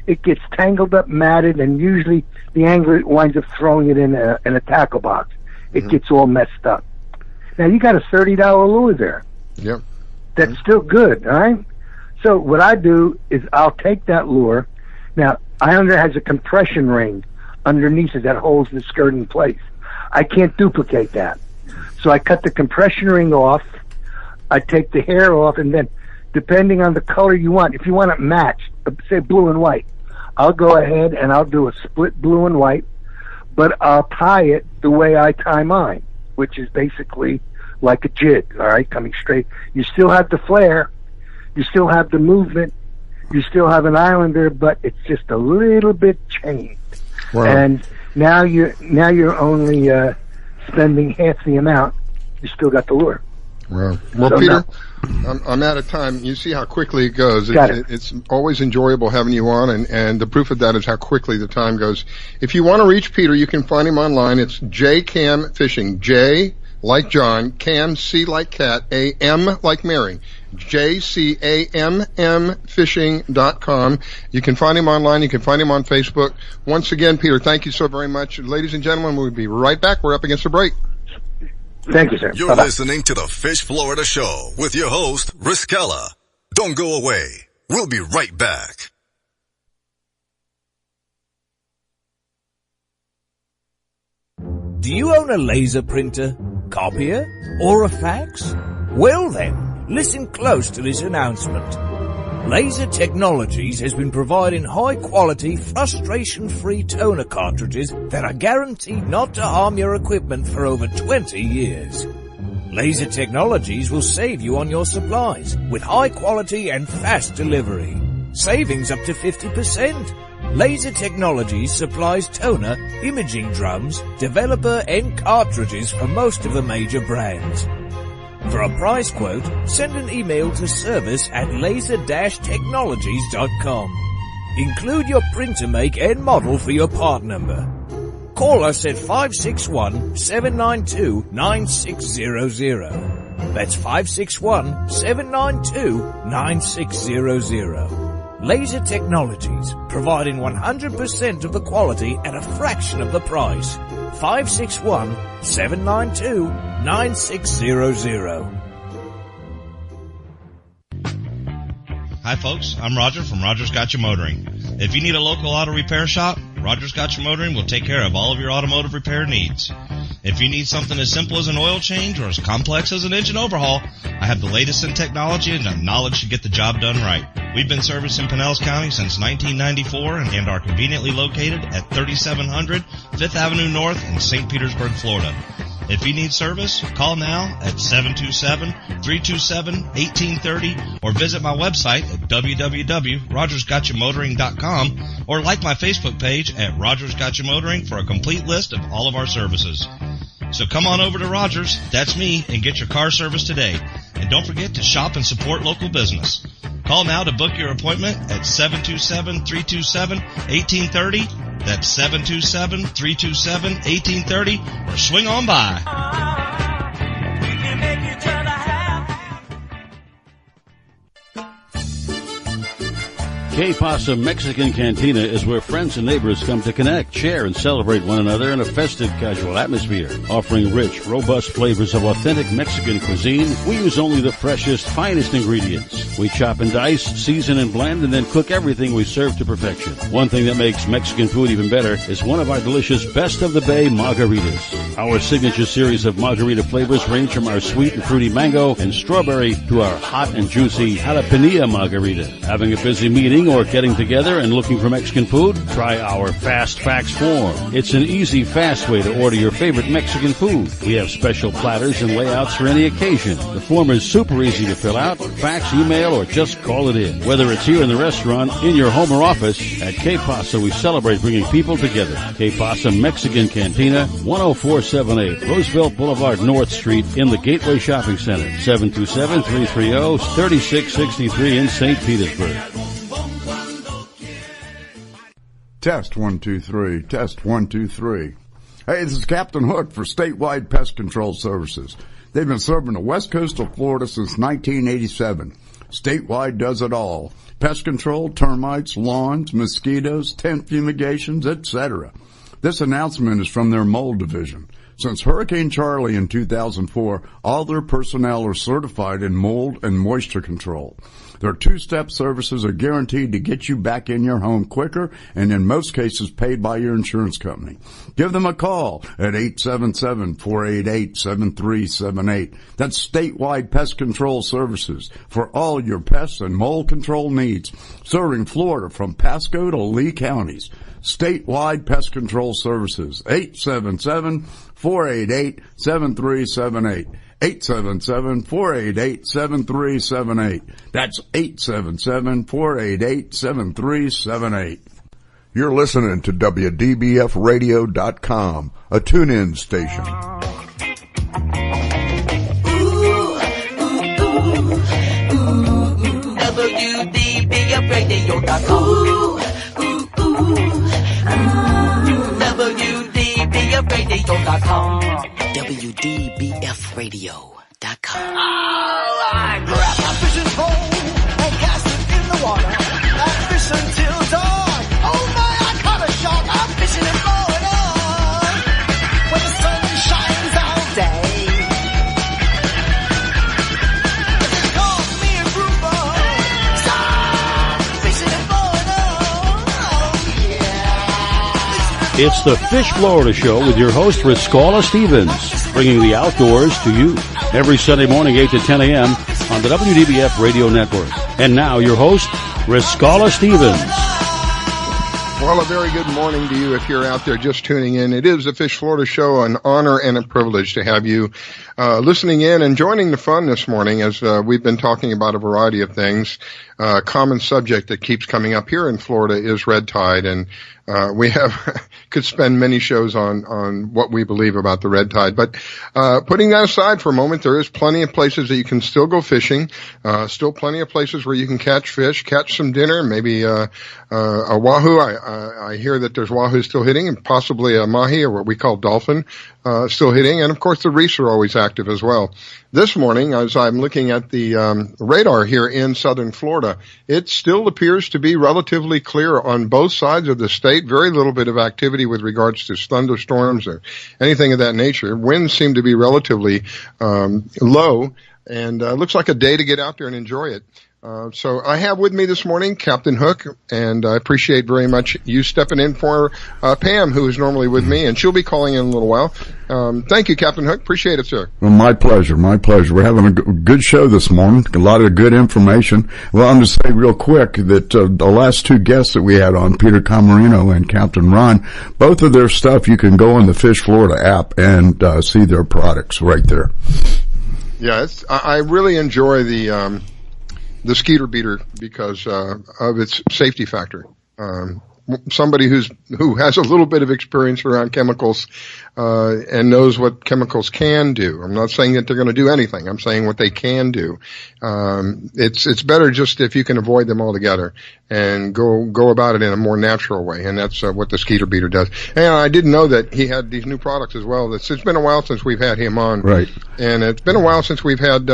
it gets tangled up, matted, and usually the angler winds up throwing it in a tackle box. It gets all messed up. Now, you got a $30 lure there. Yep. That's still good, all right? So what I do is I'll take that lure. Now, Islander has a compression ring underneath it that holds the skirt in place. I can't duplicate that. So I cut the compression ring off, I take the hair off, and then depending on the color you want, if you want it matched, say blue and white, I'll go ahead and I'll do a split blue and white, but I'll tie it the way I tie mine, which is basically like a jig, all right, coming straight. You still have the flare, you still have the movement, you still have an Islander, but it's just a little bit changed. Wow. And now you're only spending half the amount. You still got the lure. Wow. Well, So Peter, I'm out of time. You see how quickly it goes. It's always enjoyable having you on, and the proof of that is how quickly the time goes. If you want to reach Peter, you can find him online. It's JCAM Fishing. J like John, Cam, C like cat, A-M like Mary. JCAMMfishing.com. You can find him online. You can find him on Facebook. Once again, Peter, thank you so very much. Ladies and gentlemen, we'll be right back. We're up against a break. Thank you, sir. You're Bye-bye. listening to the Fish Florida Show with your host, Riskella. Don't go away. We'll be right back. Do you own a laser printer, copier, or a fax? Well then, listen close to this announcement. Laser Technologies has been providing high-quality, frustration-free toner cartridges that are guaranteed not to harm your equipment for over 20 years. Laser Technologies will save you on your supplies with high-quality and fast delivery. Savings up to 50%. Laser Technologies supplies toner, imaging drums, developer and cartridges for most of the major brands. For a price quote, send an email to service@laser-technologies.com. Include your printer make and model for your part number. Call us at 561-792-9600. That's 561-792-9600. Laser Technologies, providing 100% of the quality at a fraction of the price. 561-792-9600. Hi folks, I'm Roger from Rogers Gotcha Motoring. If you need a local auto repair shop, Rogers Gotcha Motoring will take care of all of your automotive repair needs. If you need something as simple as an oil change or as complex as an engine overhaul, I have the latest in technology and the knowledge to get the job done right. We've been servicing Pinellas County since 1994 and are conveniently located at 3700 5th Avenue North in St. Petersburg, Florida. If you need service, call now at 727-327-1830 or visit my website at www.rogersgotchamotoring.com or like my Facebook page at Rogers Gotcha Motoring for a complete list of all of our services. So come on over to Rogers, that's me, and get your car service today. And don't forget to shop and support local business. Call now to book your appointment at 727-327-1830 That's 727-327-1830, or swing on by. Que Pasa Mexican Cantina is where friends and neighbors come to connect, share, and celebrate one another in a festive, casual atmosphere. Offering rich, robust flavors of authentic Mexican cuisine, we use only the freshest, finest ingredients. We chop and dice, season and blend, and then cook everything we serve to perfection. One thing that makes Mexican food even better is one of our delicious Best of the Bay margaritas. Our signature series of margarita flavors range from our sweet and fruity mango and strawberry to our hot and juicy jalapeno margarita. Having a busy meeting or getting together and looking for Mexican food? Try our Fast Facts form. It's an easy, fast way to order your favorite Mexican food. We have special platters and layouts for any occasion. The form is super easy to fill out, fax, email, or just call it in. Whether it's here in the restaurant, in your home or office, at Que Pasa we celebrate bringing people together. Que Pasa Mexican Cantina, 10478 Roosevelt Boulevard North Street in the Gateway Shopping Center, 727-330-3663 in St. Petersburg. Test 1, 2, 3. Test 1, 2, 3. Hey, this is Captain Hook for Statewide Pest Control Services. They've been serving the west coast of Florida since 1987. Statewide does it all. Pest control, termites, lawns, mosquitoes, tent fumigations, etc. This announcement is from their mold division. Since Hurricane Charlie in 2004, all their personnel are certified in mold and moisture control. Their two-step services are guaranteed to get you back in your home quicker and in most cases paid by your insurance company. Give them a call at 877-488-7378. That's Statewide Pest Control Services for all your pests and mold control needs, serving Florida from Pasco to Lee counties. Statewide Pest Control Services, 877-488-7378. 877-488-7378. That's 877-488-7378. You're listening to WDBFradio.com, a tune-in station. WDBFradio.com. WDBFradio.com. WDBFradio.com. I grab my fishing pole and cast it in the water. I fish until dawn. Oh my, I caught a shark. I'm fishing and blowing on when the sun shines all day. They call me a grouper. Stop fishing and blowing on. Oh yeah. It's the Fish Florida Show with your host, Riscala Stevens, bringing the outdoors to you every Sunday morning, 8 to 10 a.m. on the WDBF Radio Network. And now your host, Riscala Stevens. Well, a very good morning to you if you're out there just tuning in. It is the Fish Florida Show, an honor and a privilege to have you listening in and joining the fun this morning as we've been talking about a variety of things. Common subject that keeps coming up here in Florida is red tide, and we could spend many shows on what we believe about the red tide. But putting that aside for a moment, there is plenty of places that you can still go fishing, still plenty of places where you can catch fish, catch some dinner, maybe a wahoo. I hear that there's wahoo still hitting, and possibly a mahi, or what we call dolphin, still hitting, and of course the reefs are always active as well. This morning, as I'm looking at the radar here in southern Florida, it still appears to be relatively clear on both sides of the state. Very little bit of activity with regards to thunderstorms or anything of that nature. Winds seem to be relatively low, and looks like a day to get out there and enjoy it. So I have with me this morning Captain Hook, and I appreciate very much you stepping in for Pam, who is normally with me, and she'll be calling in a little while. Thank you, Captain Hook. Appreciate it, sir. Well, my pleasure. My pleasure. We're having a good show this morning. A lot of good information. Well, I'm just say real quick that the last two guests that we had on, Peter Camarino and Captain Ron, both of their stuff, you can go on the Fish Florida app and see their products right there. Yeah, I really enjoy the Skeeter Beater because of its safety factor. somebody who has a little bit of experience around chemicals, and knows what chemicals can do. I'm not saying that they're going to do anything. I'm saying what they can do. It's better just if you can avoid them altogether and go about it in a more natural way. And that's what the Skeeter Beater does. And I didn't know that he had these new products as well. It's been a while since we've had him on. Right. And it's been a while since we've had,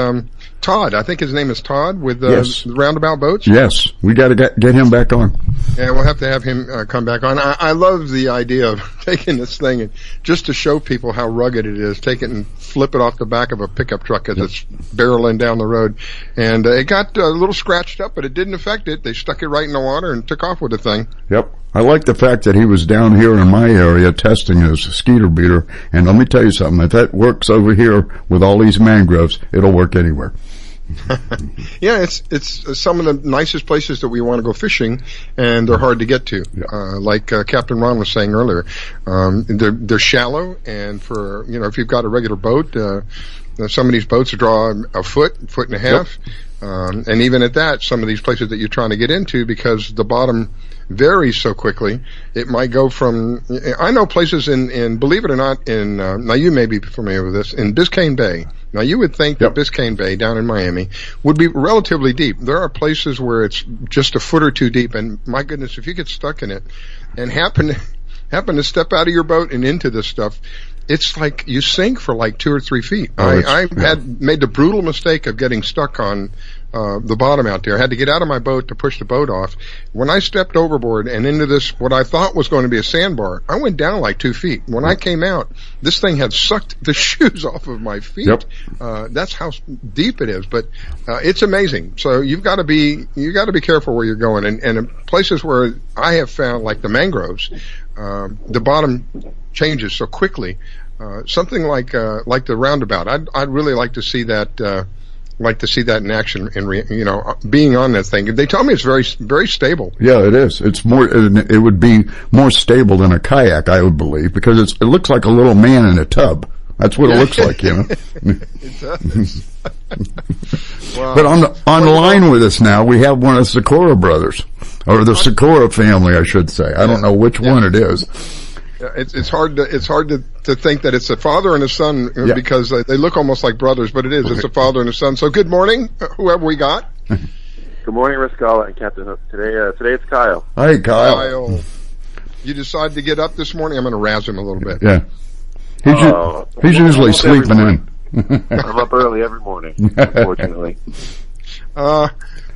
Todd. I think his name is Todd with Yes. the Roundabout Boats. Yes, we got to get him back on. Yeah, we'll have to have him come back on. I love the idea of taking this thing and just to show people how rugged it is, take it and flip it off the back of a pickup truck as it's barreling down the road. And it got a little scratched up, but it didn't affect it. They stuck it right in the water and took off with the thing. Yep. I like the fact that he was down here in my area testing his Skeeter Beater. And let me tell you something, if that works over here with all these mangroves, it'll work anywhere. Yeah, it's some of the nicest places that we want to go fishing, and they're hard to get to. Like Captain Ron was saying earlier, they're shallow, and for if you've got a regular boat, some of these boats draw a foot and a half, and even at that, some of these places that you're trying to get into, because the bottom varies so quickly, it might go from. I know places in believe it or not, in now you may be familiar with this, in Biscayne Bay. Now, you would think that Biscayne Bay down in Miami would be relatively deep. There are places where it's just a foot or two deep, and my goodness, if you get stuck in it and happen to step out of your boat and into this stuff, it's like you sink for like 2 or 3 feet. I had made the brutal mistake of getting stuck on the bottom out there. I had to get out of my boat to push the boat off. When I stepped overboard and into this, what I thought was going to be a sandbar, I went down like 2 feet. When I came out, this thing had sucked the shoes off of my feet. That's how deep it is, but it's amazing. So you got to be careful where you're going. And in places where I have found, like the mangroves, the bottom changes so quickly. Something like the Roundabout. I'd really like to see that. Like to see that in action, and being on that thing. They tell me it's very, very stable. Yeah, it is. It's more. It would be more stable than a kayak, I would believe, because it looks like a little man in a tub. That's what it looks like, It does. Wow. But on the line with us now, we have one of the Sikora brothers, or the Sikora family, I should say. I don't know which one it is. It's hard to think that it's a father and a son because they look almost like brothers, but it is. It's a father and a son. So good morning, whoever we got. Good morning, Riscala and Captain Hook. Today it's Kyle. Hi, Kyle. You decided to get up this morning? I'm going to razz him a little bit. Yeah. He's usually sleeping in. I'm up early every morning, unfortunately.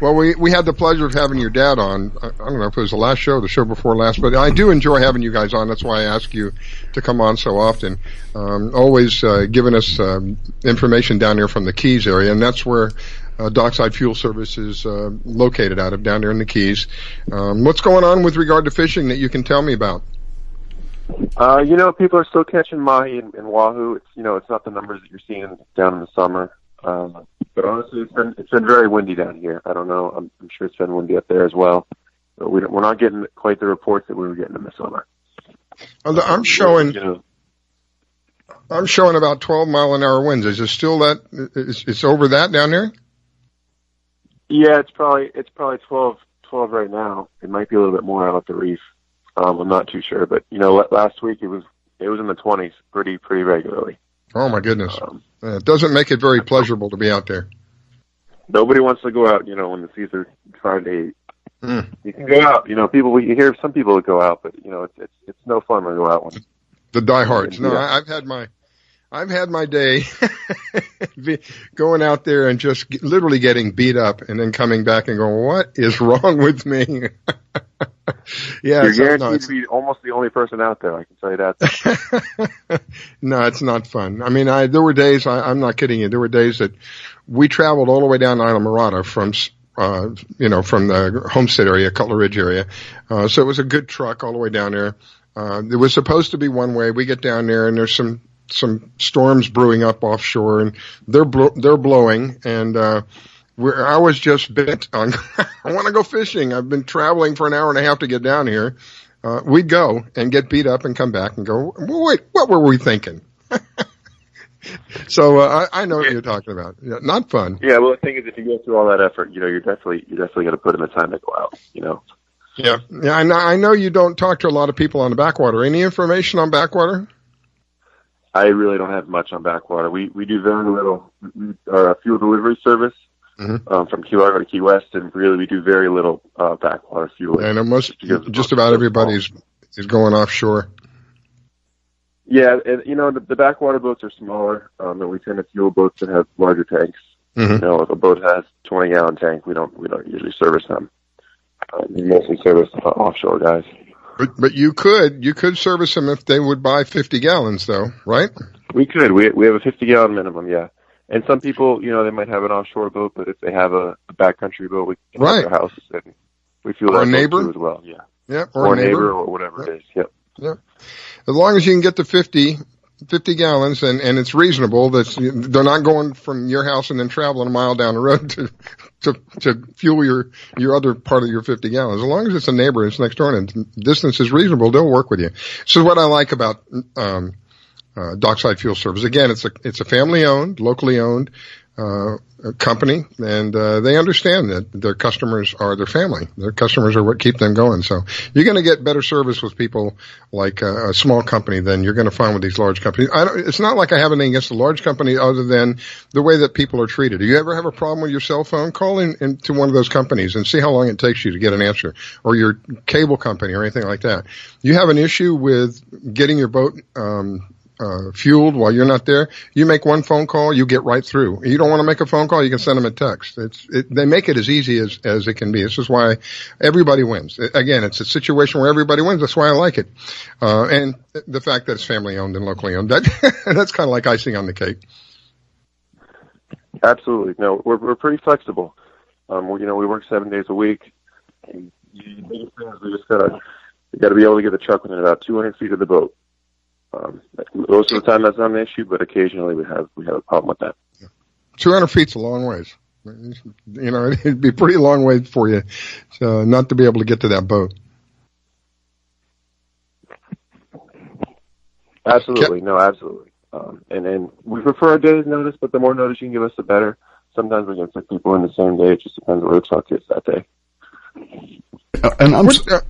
Well, we had the pleasure of having your dad on. I don't know if it was the last show or the show before last, but I do enjoy having you guys on. That's why I ask you to come on so often. Always giving us information down here from the Keys area, and that's where Dockside Fuel Service is located out of, down there in the Keys. What's going on with regard to fishing that you can tell me about? People are still catching mahi in Wahoo. It's not the numbers that you're seeing down in the summer. But honestly, it's been very windy down here. I don't know. I'm sure it's been windy up there as well. But we're not getting quite the reports that we were getting in the summer. I'm showing about 12-mile-an-hour winds. Is it still that? It's over that down there? Yeah, it's probably 12 right now. It might be a little bit more out at the reef. I'm not too sure, but last week it was in the 20s pretty regularly. Oh my goodness! It doesn't make it very pleasurable to be out there. Nobody wants to go out, when the seas are 5 to 8. You can go out, you hear some people that go out, but it's no fun to go out when the diehards. No, I've had my day going out there and just literally getting beat up, and then coming back and going, "What is wrong with me?" Yeah, you're guaranteed to be almost the only person out there. I can tell you that. No, it's not fun. I mean, there were days. I'm not kidding you. There were days that we traveled all the way down to Isla Mirada from the Homestead area, Cutler Ridge area. So it was a good truck all the way down there. It was supposed to be one way. We get down there and there's some storms brewing up offshore, and they're blowing, and I was just bent on, I want to go fishing. I've been traveling for an hour and a half to get down here. We'd go and get beat up and come back and go, wait, what were we thinking? So I know what you're talking about. Yeah, not fun. Yeah, well, the thing is, if you go through all that effort, you're definitely going to put in the time to go out. Yeah. I know you don't talk to a lot of people on the backwater. Any information on backwater? I really don't have much on backwater. We do very little. We are a fuel delivery service from Key Largo to Key West, and really we do very little backwater fuel. And just about everybody's is going offshore. Yeah, and the backwater boats are smaller, and we tend to fuel boats that have larger tanks. If a boat has 20-gallon tank, we don't usually service them. We mostly service offshore guys. But you could service them if they would buy 50 gallons, though, right? We could. We have a 50-gallon minimum, yeah. And some people, they might have an offshore boat, but if they have a backcountry boat, we can have their house, and we fuel that boat too as well. Yeah. Yeah. Or a neighbor or whatever it is. Yep. Yeah. As long as you can get to 50 gallons and it's reasonable, they're not going from your house and then traveling a mile down the road to fuel your other part of your 50 gallons. As long as it's a neighbor, it's next door and distance is reasonable, they'll work with you. This is what I like about, Dockside Fuel Service. Again, it's a family owned, locally owned, company, and they understand that their customers are their family. Their customers are what keep them going. So you're going to get better service with people like a small company than you're going to find with these large companies. It's not like I have anything against a large company other than the way that people are treated. Do you ever have a problem with your cell phone? Call in to one of those companies and see how long it takes you to get an answer, or your cable company or anything like that. You have an issue with getting your boat fueled while you're not there, you make one phone call, you get right through. You don't want to make a phone call, you can send them a text. They make it as easy as it can be. This is why everybody wins. Again, it's a situation where everybody wins. That's why I like it. And the fact that it's family owned and locally owned, that's kind of like icing on the cake. Absolutely. No, we're pretty flexible. We work 7 days a week. And the biggest thing is we got to be able to get the truck within about 200 feet of the boat. Most of the time that's not an issue, but occasionally we have a problem with that. 200 feet's a long ways. It'd be a pretty long way for you not to be able to get to that boat. Absolutely. No, absolutely. And we prefer a day's notice, but the more notice you can give us, the better. Sometimes we can fit people in the same day. It just depends where the truck is that day. And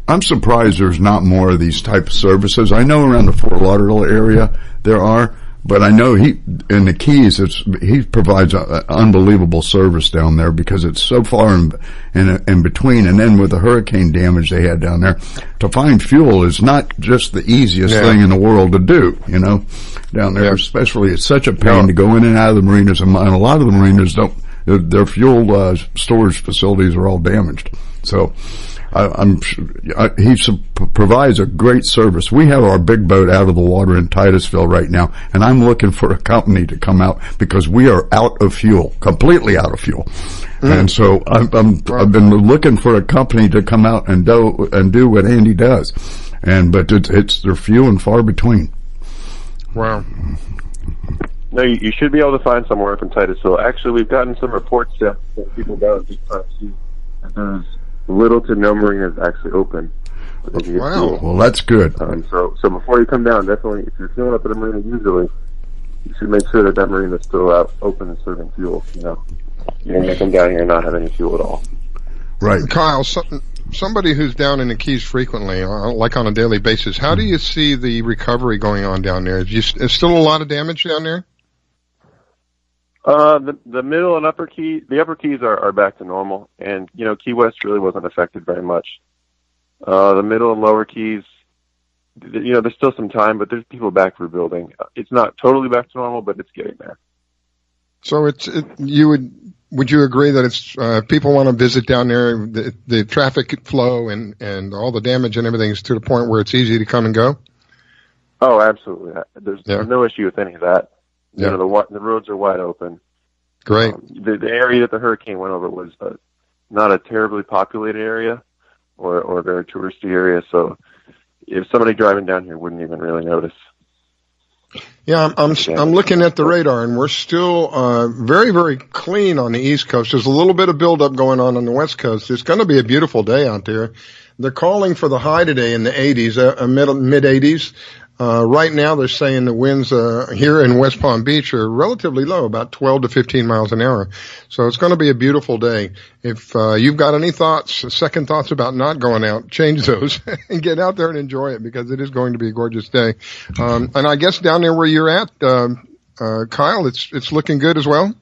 I'm surprised there's not more of these type of services. I know around the Fort Lauderdale area there are, but I know in the Keys he provides unbelievable service down there because it's so far in between. And then with the hurricane damage they had down there, to find fuel is not just the easiest thing in the world to do. Down there, especially it's such a pain to go in and out of the marinas, and a lot of the marinas don't. Their fuel storage facilities are all damaged. So he provides a great service. We have our big boat out of the water in Titusville right now, and I'm looking for a company to come out because we are out of fuel, completely out of fuel. And so I've been looking for a company to come out and do what Andy does, but they're few and far between. Wow. No, you should be able to find somewhere up in Titusville. Actually, we've gotten some reports that people down at Deep Sea that there's little to no marinas actually open. Wow. Well, that's good. So before you come down, definitely, if you're filling up at a marina usually, you should make sure that marina is still out open and serving fuel. You don't want to come down here and not have any fuel at all. Right. Kyle, somebody who's down in the Keys frequently, like on a daily basis, how do you see the recovery going on down there? Is still a lot of damage down there? The middle and upper Keys, the upper Keys are back to normal, and Key West really wasn't affected very much. The middle and lower Keys, there's still some time, but there's people back rebuilding. It's not totally back to normal, but it's getting there. So would you agree that it's people want to visit down there, the traffic flow and all the damage and everything is to the point where it's easy to come and go? Oh, absolutely. There's no issue with any of that. Yeah. The roads are wide open. Great. The area that the hurricane went over was not a terribly populated area or a very touristy area, so if somebody driving down here wouldn't even really notice. Yeah, I'm looking at the radar, and we're still very, very clean on the East Coast. There's a little bit of buildup going on the West Coast. It's going to be a beautiful day out there. They're calling for the high today in the 80s, mid 80s. Right now they're saying the winds here in West Palm Beach are relatively low, about 12 to 15 miles an hour. So it's going to be a beautiful day. If you've got any second thoughts about not going out, change those and get out there and enjoy it, because it is going to be a gorgeous day. And I guess down there where you're at, Kyle, it's looking good as well?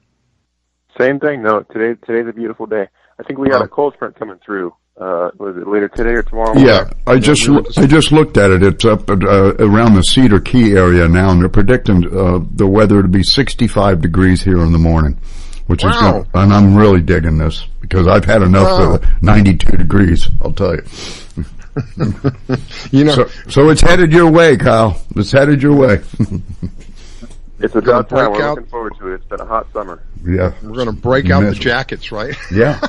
Same thing. No, today's a beautiful day. I think we got a cold front coming through. Was it later today or tomorrow? Yeah, I just looked at it. It's up around the Cedar Key area now, and they're predicting the weather to be 65 degrees here in the morning, which is good. And I'm really digging this, because I've had enough of 92 degrees, I'll tell you. So it's headed your way, Kyle. It's headed your way. It's about time. We're looking forward to it. It's been a hot summer. Yeah. We're going to break out the jackets, right? Yeah.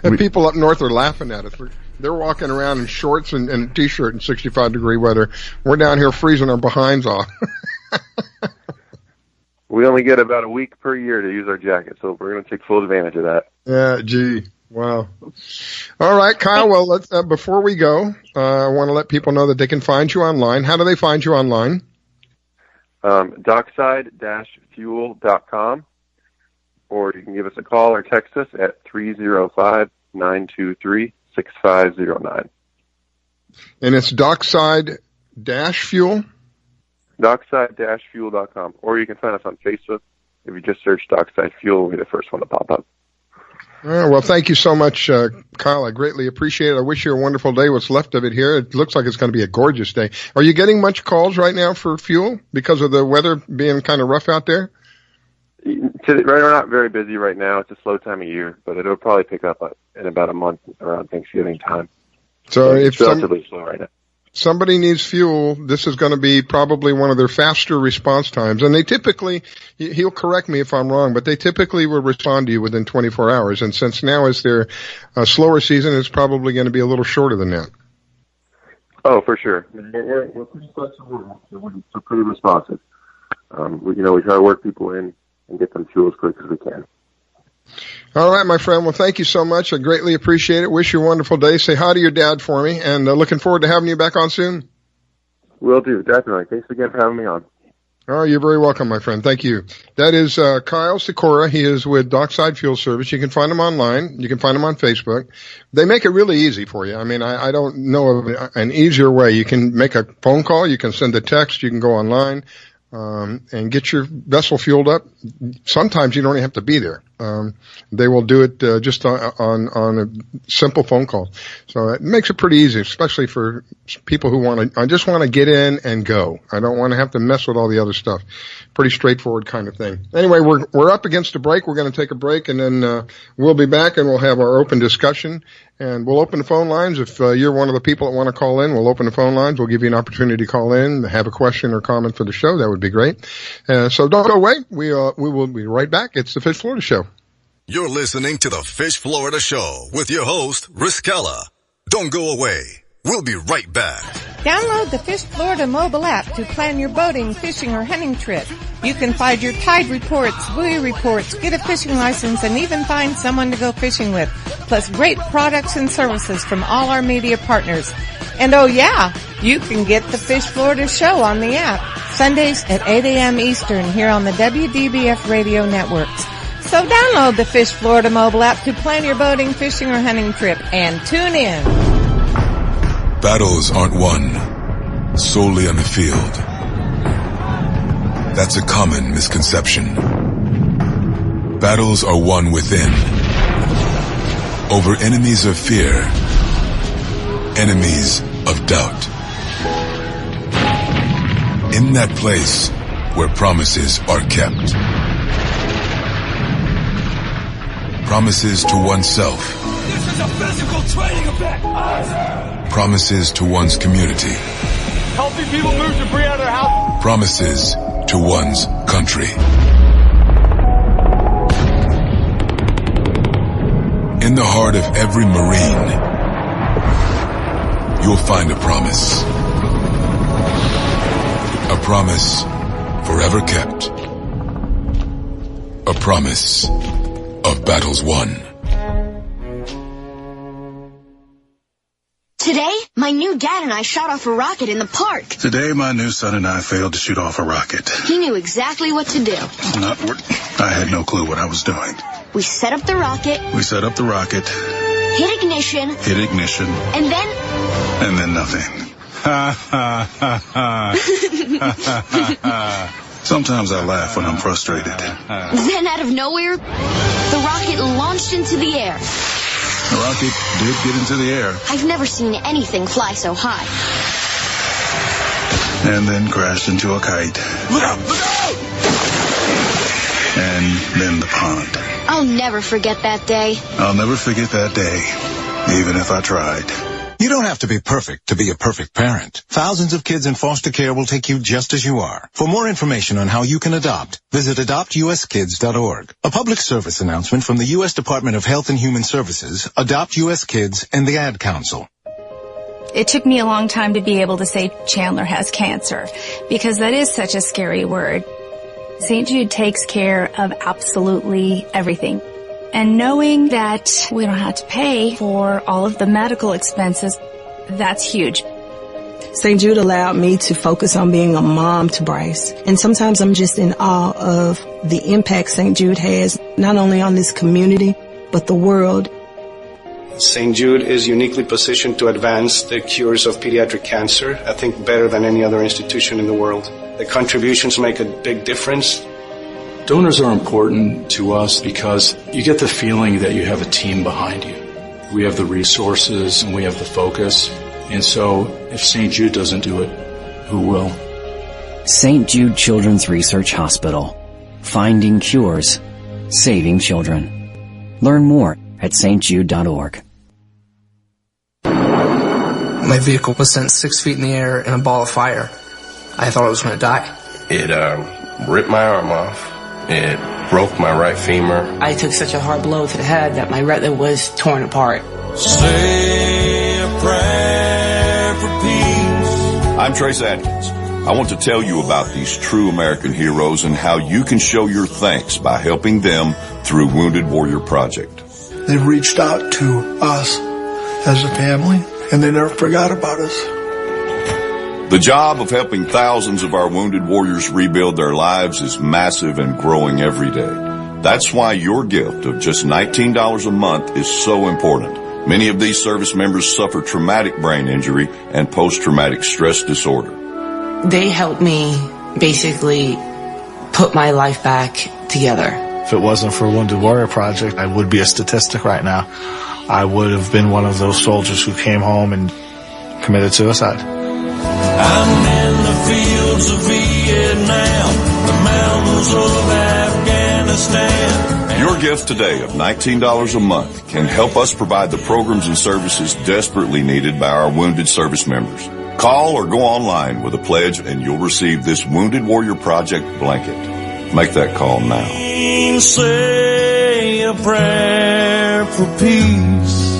And people up north are laughing at us. They're walking around in shorts and a T-shirt in 65-degree weather. We're down here freezing our behinds off. We only get about a week per year to use our jackets, so we're going to take full advantage of that. Yeah, gee. Wow. All right, Kyle, well, let's, before we go, I want to let people know that they can find you online. How do they find you online? Dockside-fuel.com, or you can give us a call or text us at 305-923-6509. And it's Dockside-fuel? Dockside-fuel.com, or you can find us on Facebook. If you just search Dockside Fuel, we'll be the first one to pop up. Well, thank you so much, Kyle. I greatly appreciate it. I wish you a wonderful day, what's left of it here. It looks like it's going to be a gorgeous day. Are you getting much calls right now for fuel because of the weather being kind of rough out there? We're not very busy right now. It's a slow time of year, but it'll probably pick up in about a month around Thanksgiving time. So it's relatively slow right now. Somebody needs fuel, this is going to be probably one of their faster response times. And they typically, he'll correct me if I'm wrong, but they typically will respond to you within 24 hours. And since now is their slower season, it's probably going to be a little shorter than that. Oh, for sure. We're pretty flexible. We're pretty responsive. We try to work people in and get them fuel as quick as we can. All right, my friend. Well, thank you so much. I greatly appreciate it. Wish you a wonderful day. Say hi to your dad for me, and looking forward to having you back on soon. Will do, definitely. Thanks again for having me on. Oh, you're very welcome, my friend. Thank you. That is Kyle Sikora. He is with Dockside Fuel Service. You can find him online. You can find him on Facebook. They make it really easy for you. I mean, I don't know of an easier way. You can make a phone call. You can send a text. You can go online. And get your vessel fueled up. Sometimes you don't even have to be there. They will do it just on a simple phone call. So it makes it pretty easy, especially for people who I just want to get in and go. I don't want to have to mess with all the other stuff. Pretty straightforward kind of thing. Anyway, we're up against a break. We're going to take a break, and then we'll be back, and we'll have our open discussion. And we'll open the phone lines. If you're one of the people that want to call in, we'll open the phone lines. We'll give you an opportunity to call in, have a question or comment for the show. That would be great. So don't go away. We will be right back. It's the Fish Florida Show. You're listening to the Fish Florida Show with your host, Riskella. Don't go away. We'll be right back. Download the Fish Florida mobile app to plan your boating, fishing, or hunting trip. You can find your tide reports, buoy reports, get a fishing license, and even find someone to go fishing with. Plus great products and services from all our media partners. And oh yeah, you can get the Fish Florida Show on the app. Sundays at 8 a.m. Eastern here on the WDBF radio networks. So download the Fish Florida mobile app to plan your boating, fishing, or hunting trip and tune in. Battles aren't won solely on the field. That's a common misconception. Battles are won within, over enemies of fear, enemies of doubt. In that place where promises are kept. Promises to oneself. This is a physical training event. Promises to one's community. Helping people move debris out of their house. Promises to one's country. In the heart of every Marine, you'll find a promise. A promise forever kept. A promise of battles won. Today, my new dad and I shot off a rocket in the park. Today, my new son and I failed to shoot off a rocket. He knew exactly what to do. I had no clue what I was doing. We set up the rocket. Hit ignition. And then nothing. Ha ha ha ha. Sometimes I laugh when I'm frustrated. Then out of nowhere, the rocket launched into the air. The rocket did get into the air. I've never seen anything fly so high. And then crashed into a kite. Look out! Look out! And then the pond. I'll never forget that day. I'll never forget that day, even if I tried. You don't have to be perfect to be a perfect parent. Thousands of kids in foster care will take you just as you are. For more information on how you can adopt, visit adoptuskids.org. A public service announcement from the U.S. Department of Health and Human Services, Adopt U.S. Kids, and the Ad Council. It took me a long time to be able to say Chandler has cancer, because that is such a scary word. St. Jude takes care of absolutely everything. And knowing that we don't have to pay for all of the medical expenses, that's huge. St. Jude allowed me to focus on being a mom to Bryce. And sometimes I'm just in awe of the impact St. Jude has, not only on this community, but the world. St. Jude is uniquely positioned to advance the cures of pediatric cancer, I think better than any other institution in the world. The contributions make a big difference. Donors are important to us because you get the feeling that you have a team behind you. We have the resources and we have the focus. And so if St. Jude doesn't do it, who will? St. Jude Children's Research Hospital. Finding cures. Saving children. Learn more at stjude.org. My vehicle was sent 6 feet in the air in a ball of fire. I thought I was going to die. It ripped my arm off. It broke my right femur. I took such a hard blow to the head that my retina was torn apart. Say a prayer for peace. I'm Trace Adkins. I want to tell you about these true American heroes and how you can show your thanks by helping them through Wounded Warrior Project. They reached out to us as a family, and they never forgot about us. The job of helping thousands of our wounded warriors rebuild their lives is massive and growing every day. That's why your gift of just $19 a month is so important. Many of these service members suffer traumatic brain injury and post-traumatic stress disorder. They helped me basically put my life back together. If it wasn't for Wounded Warrior Project, I would be a statistic right now. I would have been one of those soldiers who came home and committed suicide. I'm in the fields of Vietnam, the mountains of Afghanistan. Your gift today of $19 a month can help us provide the programs and services desperately needed by our wounded service members. Call or go online with a pledge and you'll receive this Wounded Warrior Project blanket. Make that call now. Say a prayer for peace.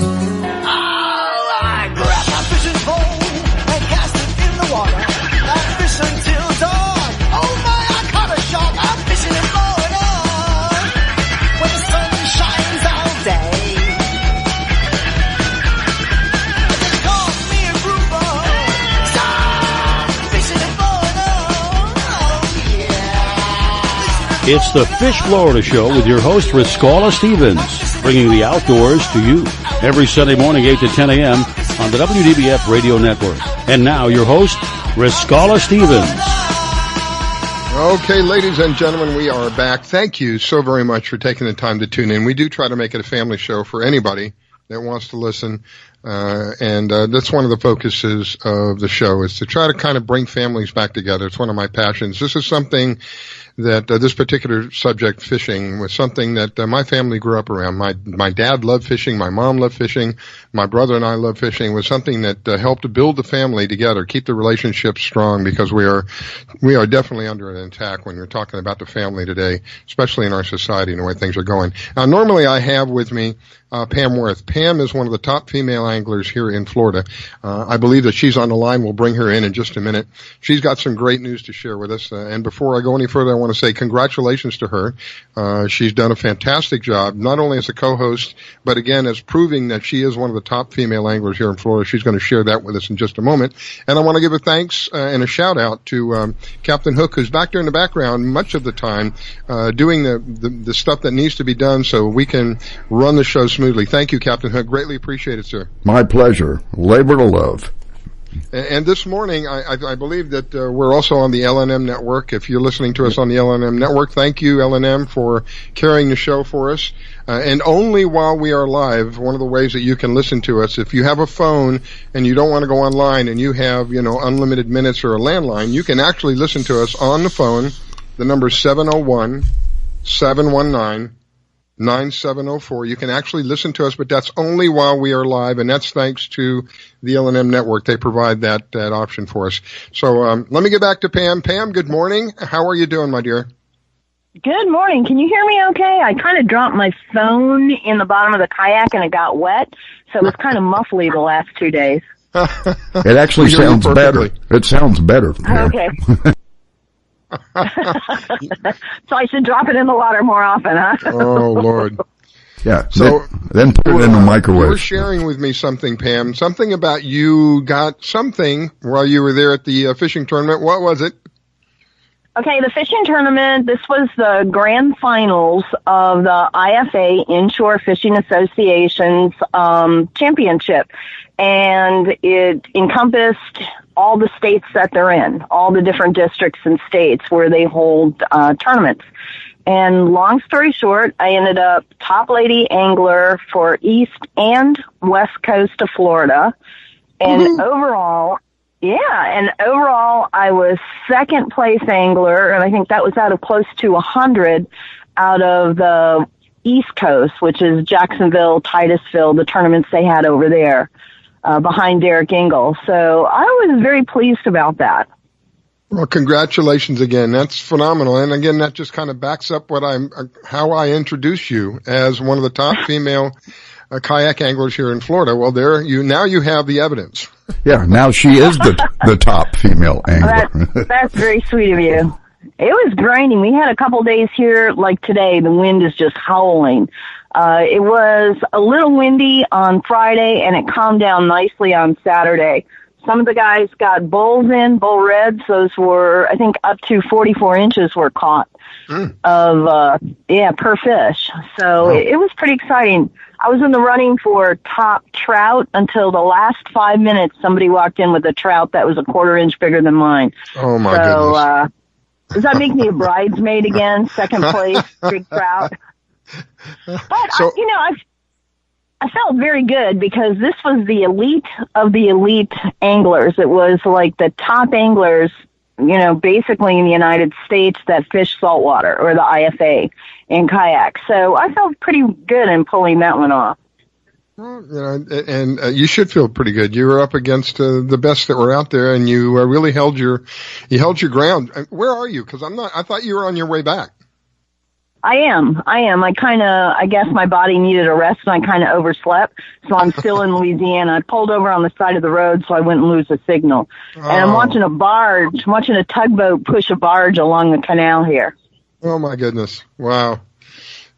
It's the Fish Florida Show with your host, Riscala Stevens, bringing the outdoors to you every Sunday morning, 8 to 10 a.m. on the WDBF Radio Network. And now, your host, Riscala Stevens. Okay, ladies and gentlemen, we are back. Thank you so very much for taking the time to tune in. We do try to make it a family show for anybody that wants to listen. And that's one of the focuses of the show, is to try to kind of bring families back together. It's one of my passions. This is something that this particular subject, fishing, was something that my family grew up around. My dad loved fishing. My mom loved fishing. My brother and I loved fishing. It was something that helped to build the family together, keep the relationship strong, because we are definitely under an attack when you're talking about the family today, especially in our society and the way things are going. Now, normally I have with me Pam Worth. Pam is one of the top female anglers here in Florida. I believe that she's on the line. We'll bring her in just a minute. She's got some great news to share with us. And before I go any further, I want to say congratulations to her. She's done a fantastic job, not only as a co-host, but again, as proving that she is one of the top female anglers here in Florida. She's going to share that with us in just a moment. And I want to give a thanks and a shout out to Captain Hook, who's back there in the background much of the time, doing the stuff that needs to be done so we can run the show smoothly. Thank you, Captain Hook. Greatly appreciate it, sir. My pleasure. Labor to love. And this morning, I believe that we're also on the LNM network. If you're listening to us on the LNM network, thank you, LNM, for carrying the show for us. And only while we are live, one of the ways that you can listen to us, if you have a phone and you don't want to go online and you have, unlimited minutes or a landline, you can actually listen to us on the phone. The number is 701-719-9704. You can actually listen to us, but that's only while we are live, and that's thanks to the LNM network. They provide that option for us. So let me get back to Pam. Pam, good morning. How are you doing, my dear? Good morning. Can you hear me okay? I kind of dropped my phone in the bottom of the kayak and it got wet, so it was kind of muffly the last 2 days. It actually sounds better. It sounds better. Okay. So I should drop it in the water more often, huh? Oh, Lord. Yeah. So then put it in the microwave. You were sharing with me something, Pam. Something about you got something while you were there at the fishing tournament. What was it? Okay, the fishing tournament, this was the grand finals of the IFA, Inshore Fishing Association's championship. And it encompassed all the states that they're in, all the different districts and states where they hold tournaments. And long story short, I ended up top lady angler for East and West Coast of Florida. And overall, I was second place angler, and I think that was out of close to 100 out of the East Coast, which is Jacksonville, Titusville, the tournaments they had over there. Behind Derek Engel. So I was very pleased about that. Well, congratulations again. That's phenomenal. And again, that just kind of backs up how I introduce you as one of the top female kayak anglers here in Florida. Well, now you have the evidence. Yeah, now she is the top female angler. That's very sweet of you. It was grinding. We had a couple days here, like today, the wind is just howling. It was a little windy on Friday, and it calmed down nicely on Saturday. Some of the guys got bull reds. Those were, I think, up to 44 inches were caught per fish. So it was pretty exciting. I was in the running for top trout until the last 5 minutes. Somebody walked in with a trout that was a quarter inch bigger than mine. Oh, my goodness. Does that make me a bridesmaid again? Second place, big trout. But, I felt very good because this was the elite of the elite anglers. It was like the top anglers, basically in the United States that fish saltwater, or the IFA in kayak. So I felt pretty good in pulling that one off. Well, and you should feel pretty good. You were up against the best that were out there, and you really held your ground. Where are you? Because I thought you were on your way back. I am. I guess my body needed a rest and I kind of overslept. So I'm still in Louisiana. I pulled over on the side of the road so I wouldn't lose a signal. And I'm watching a tugboat push a barge along the canal here. Oh my goodness. Wow.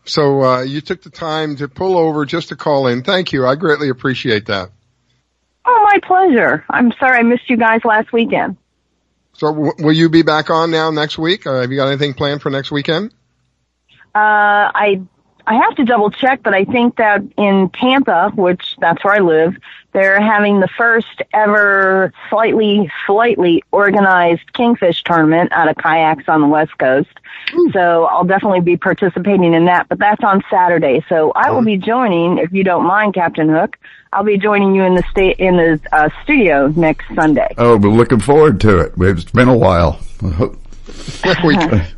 So, you took the time to pull over just to call in. Thank you. I greatly appreciate that. Oh, my pleasure. I'm sorry I missed you guys last weekend. So will you be back on now next week? Have you got anything planned for next weekend? I have to double check, but I think that in Tampa, which that's where I live, they're having the first ever slightly organized kingfish tournament out of kayaks on the West Coast. So I'll definitely be participating in that, but that's on Saturday. So I will be joining, if you don't mind, Captain Hook. I'll be joining you in the studio next Sunday. Oh, but looking forward to it. It's been a while.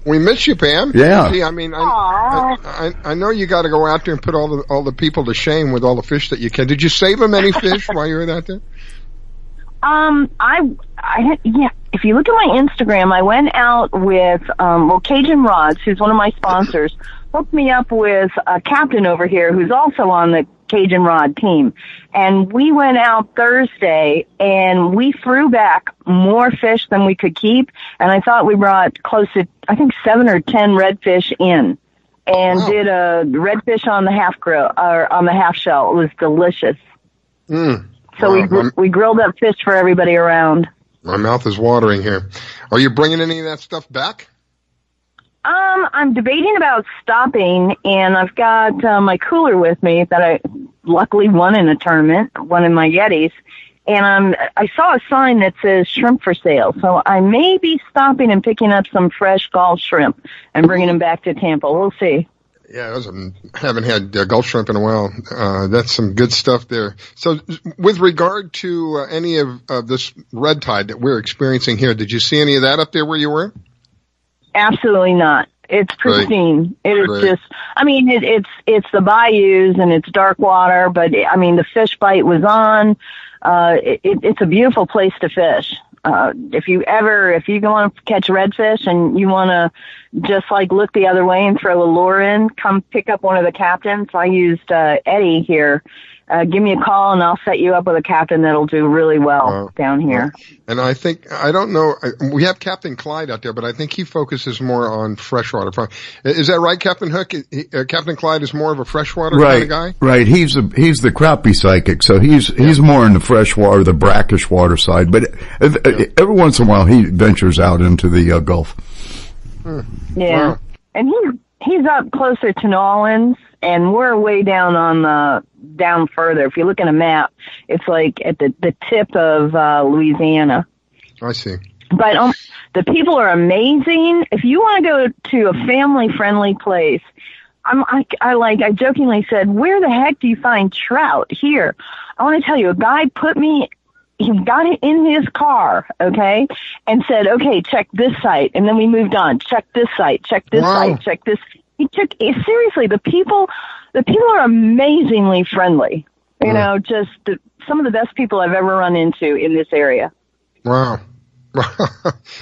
We miss you, Pam. Yeah. See, I mean, I know you got to go out there and put all the people to shame with all the fish that you can. Did you save them any fish while you were out there? If you look at my Instagram, I went out with Cajun Rods, who's one of my sponsors, hooked me up with a captain over here who's also on the Cajun Rod team. And we went out Thursday and we threw back more fish than we could keep. And I thought we brought close to, I think, 7 or 10 redfish in, and did a redfish on the half grill, or on the half shell. It was delicious. So we grilled up fish for everybody around. My mouth is watering here. Are you bringing any of that stuff back? I'm debating about stopping, and I've got my cooler with me that I luckily won in a tournament, one in my Yetis, and I saw a sign that says shrimp for sale, so I may be stopping and picking up some fresh Gulf shrimp and bringing them back to Tampa. We'll see. Yeah, I haven't had Gulf shrimp in a while. That's some good stuff there. So with regard to any of this red tide that we're experiencing here, did you see any of that up there where you were? Absolutely not. It's pristine. It is just, I mean, it's the bayous and it's dark water, but I mean, the fish bite was on. It's a beautiful place to fish. If you want to catch redfish and you want to just like look the other way and throw a lure in, come pick up one of the captains. I used Eddie here. Give me a call and I'll set you up with a captain that'll do really well down here. And I don't know, we have Captain Clyde out there, but I think he focuses more on freshwater. Is that right, Captain Hook? Captain Clyde is more of a freshwater kind of guy? Right. He's the crappie psychic, so he's more in the freshwater, the brackish water side, but every once in a while he ventures out into the Gulf. Yeah. Wow. And he's up closer to New Orleans, and we're way down down further. If you look at a map, it's like at the tip of Louisiana. I see. But the people are amazing. If you want to go to a family-friendly place, I jokingly said, where the heck do you find trout here? I want to tell you, a guy he got it in his car, okay, and said, okay, check this site. And then we moved on. Check this site, check this site, check this. Seriously, the people are amazingly friendly. You know, just some of the best people I've ever run into in this area. Wow.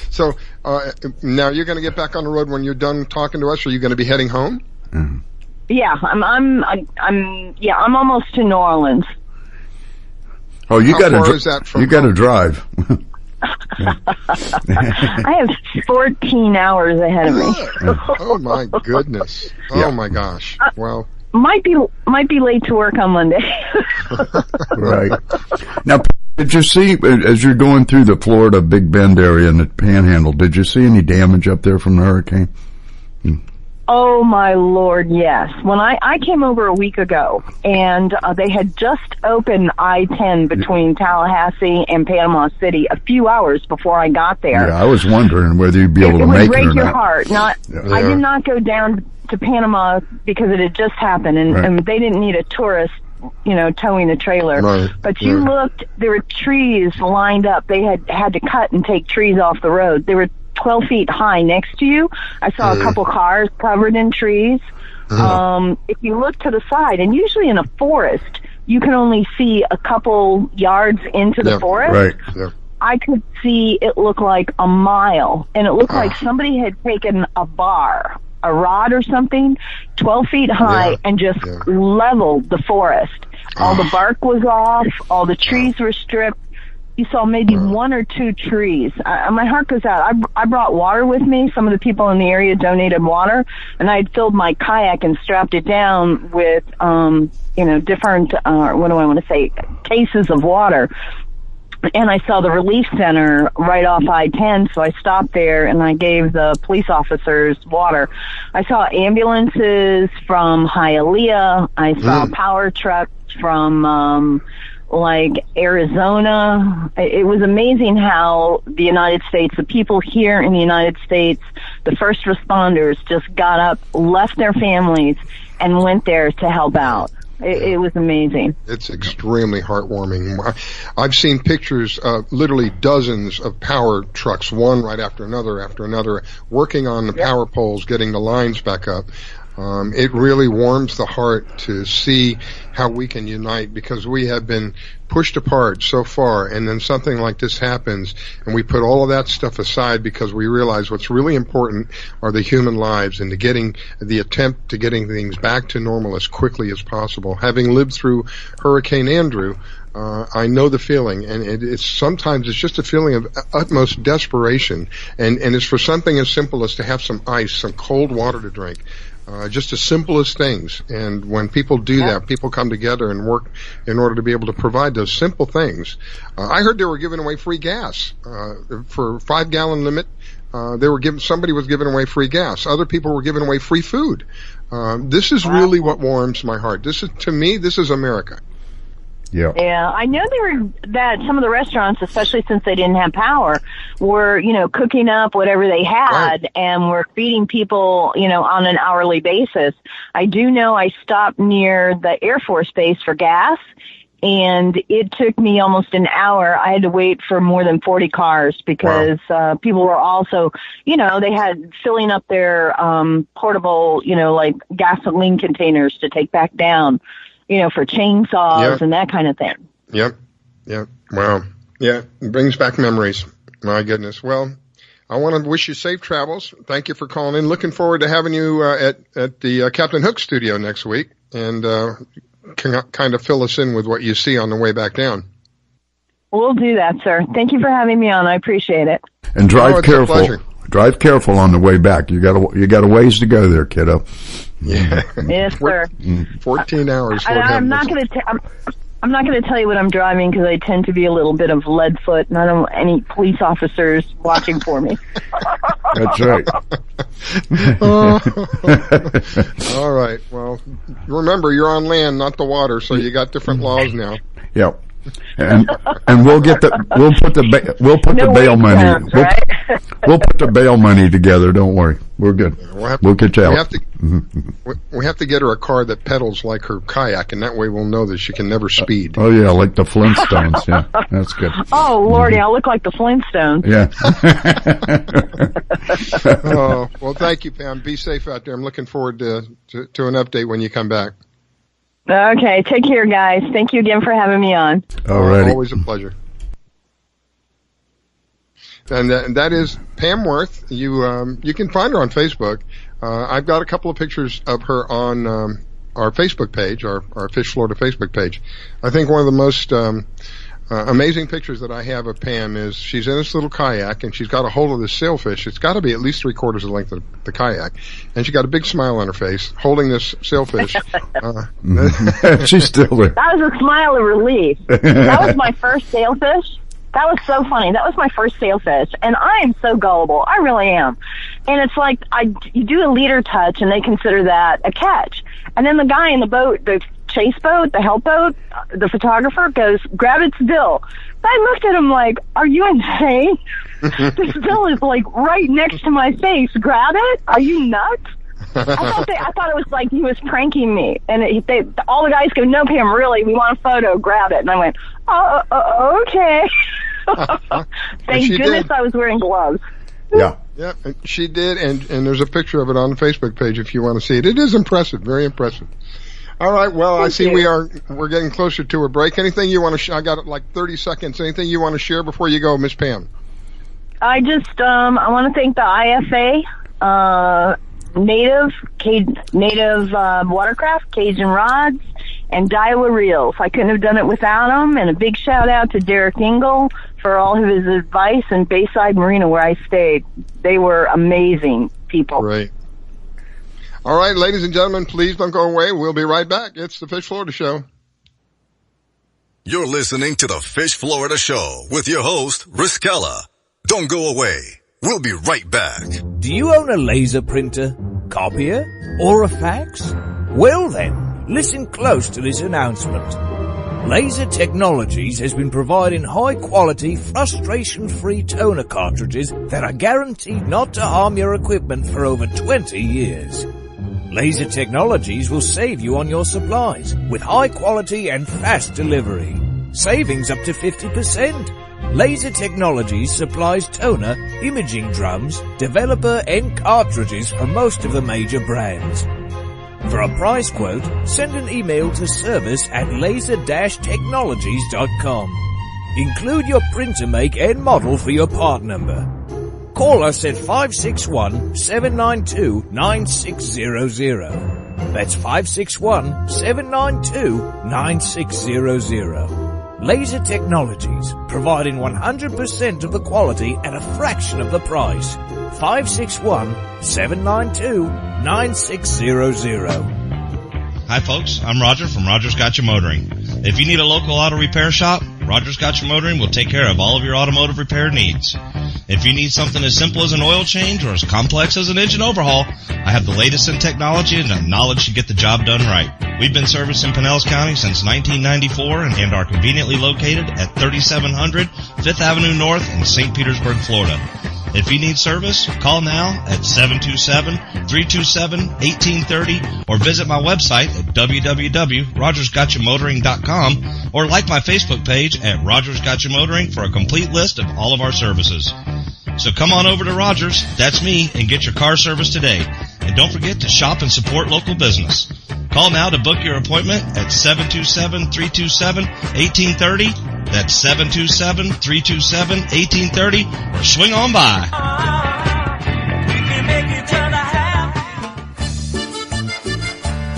So, now you're going to get back on the road when you're done talking to us, or are you going to be heading home? Mm-hmm. Yeah, I'm almost to New Orleans. Oh, you got to drive. I have 14 hours ahead of me. Oh my goodness. Oh my gosh. Well, might be late to work on Monday. Right. Now, did you see, as you're going through the Florida Big Bend area and the Panhandle, did you see any damage up there from the hurricane? Oh my Lord, yes. When I came over a week ago, and they had just opened I-10 between Tallahassee and Panama City a few hours before I got there. Yeah, I was wondering whether you'd be able to make it or not. It would break your heart. I did not go down to Panama because it had just happened, and they didn't need a tourist, towing the trailer. Right. But you looked, there were trees lined up. They had to cut and take trees off the road. They were 12 feet high next to you. I saw a couple cars covered in trees. If you look to the side, and usually in a forest, you can only see a couple yards into the forest. Right. Yeah. I could see it look like a mile, and it looked like somebody had taken a rod or something, 12 feet high, and just leveled the forest. All the bark was off, all the trees were stripped. You saw maybe one or two trees. My heart goes out. I brought water with me. Some of the people in the area donated water, and I had filled my kayak and strapped it down with, different, what do I want to say, cases of water. And I saw the relief center right off I-10, so I stopped there and I gave the police officers water. I saw ambulances from Hialeah. I saw power trucks from, Arizona. It was amazing how the United States, the people here in the United States, the first responders just got up, left their families, and went there to help out. It was amazing. It's extremely heartwarming. I've seen pictures of literally dozens of power trucks, one right after another, working on the power poles, getting the lines back up. It really warms the heart to see how we can unite, because we have been pushed apart so far, and then something like this happens, and we put all of that stuff aside because we realize what's really important are the human lives and the attempt to getting things back to normal as quickly as possible. Having lived through Hurricane Andrew, I know the feeling, and it's sometimes it's just a feeling of utmost desperation, and it's for something as simple as to have some ice, some cold water to drink. Just the simplest things. And when people do that, people come together and work in order to be able to provide those simple things. I heard they were giving away free gas, for 5-gallon limit. Somebody was giving away free gas. Other people were giving away free food. This is really what warms my heart. To me, this is America. Yeah. Yeah, I know that some of the restaurants, especially since they didn't have power, were, cooking up whatever they had and were feeding people, on an hourly basis. I do know I stopped near the Air Force Base for gas, and it took me almost an hour. I had to wait for more than 40 cars because people were also, they had filling up their portable, like gasoline containers to take back down, for chainsaws and that kind of thing. Yep. Wow. Yeah, it brings back memories. My goodness. Well, I want to wish you safe travels. Thank you for calling in. Looking forward to having you at the Captain Hook studio next week, and can kind of fill us in with what you see on the way back down. We'll do that, sir. Thank you for having me on. I appreciate it. And drive careful. Drive careful on the way back. You got a ways to go there, kiddo. Yeah. Yes, sir. 14 hours. I'm not going to tell you what I'm driving because I tend to be a little bit of lead foot, and I don't want any police officers watching for me. That's right. All right. Well, remember, you're on land, not the water, so you got different laws now. Yep. And we'll put the bail money. We'll put the bail money together. Don't worry, we're good. We'll get you out. We have to get her a car that pedals like her kayak, and that way we'll know that she can never speed. Oh yeah, like the Flintstones. Yeah, that's good. Oh Lordy, I look like the Flintstones. Yeah. Oh well, thank you, Pam. Be safe out there. I'm looking forward to an update when you come back. Okay, take care, guys. Thank you again for having me on. All right. Always a pleasure. And that is Pam Worth. You can find her on Facebook. I've got a couple of pictures of her on our Facebook page, our Fish Florida Facebook page. I think one of the most amazing pictures that I have of Pam is she's in this little kayak and she's got a hold of this sailfish. It's got to be at least 3/4 the length of the kayak, and she got a big smile on her face holding this sailfish. She's still there. That was a smile of relief. That was my first sailfish. That was so funny. That was my first sailfish, and I am so gullible. I really am. And it's like you do a leader touch, and they consider that a catch. And then the guy in the boat, the chase boat, the help boat, the photographer goes, grab its bill. I looked at him like, are you insane? This bill is like right next to my face. Grab it? Are you nuts? I thought it was like he was pranking me. And all the guys go, no, Pam, really, we want a photo. Grab it. And I went, okay. Thank goodness I was wearing gloves. Yeah. Yeah, she did, and there's a picture of it on the Facebook page if you want to see it. It is impressive, very impressive. All right, well, I see we're getting closer to a break. Anything you want to I got like 30 seconds. Anything you want to share before you go, Miss Pam? I just I want to thank the IFA, Native Watercraft, Cajun Rods, and Daiwa Reels. I couldn't have done it without them. And a big shout out to Derek Engel for all of his advice and Bayside Marina where I stayed. They were amazing people. Right. All right, ladies and gentlemen, please don't go away. We'll be right back. It's the Fish Florida Show. You're listening to the Fish Florida Show with your host, Riskella. Don't go away. We'll be right back. Do you own a laser printer, copier, or a fax? Well then, listen close to this announcement. Laser Technologies has been providing high-quality, frustration-free toner cartridges that are guaranteed not to harm your equipment for over 20 years. Laser Technologies will save you on your supplies with high quality and fast delivery. Savings up to 50%. Laser Technologies supplies toner, imaging drums, developer and cartridges for most of the major brands. For a price quote, send an email to service@laser-technologies.com. Include your printer make and model for your part number. Call us at 561-792-9600. That's 561-792-9600. Laser Technologies, providing 100% of the quality at a fraction of the price. 561-792-9600. Hi folks, I'm Roger from Rogers Gotcha Motoring. If you need a local auto repair shop, Rogers Gotcha Motoring will take care of all of your automotive repair needs. If you need something as simple as an oil change or as complex as an engine overhaul, I have the latest in technology and the knowledge to get the job done right. We've been servicing Pinellas County since 1994 and are conveniently located at 3700 5th Avenue North in St. Petersburg, Florida. If you need service, call now at 727-327-1830 or visit my website at www.rogersgotchamotoring.com or like my Facebook page at Rogers Gotcha Motoring for a complete list of all of our services. So come on over to Rogers, that's me, and get your car service today. And don't forget to shop and support local business. Call now to book your appointment at 727-327-1830. That's 727-327-1830, or swing on by.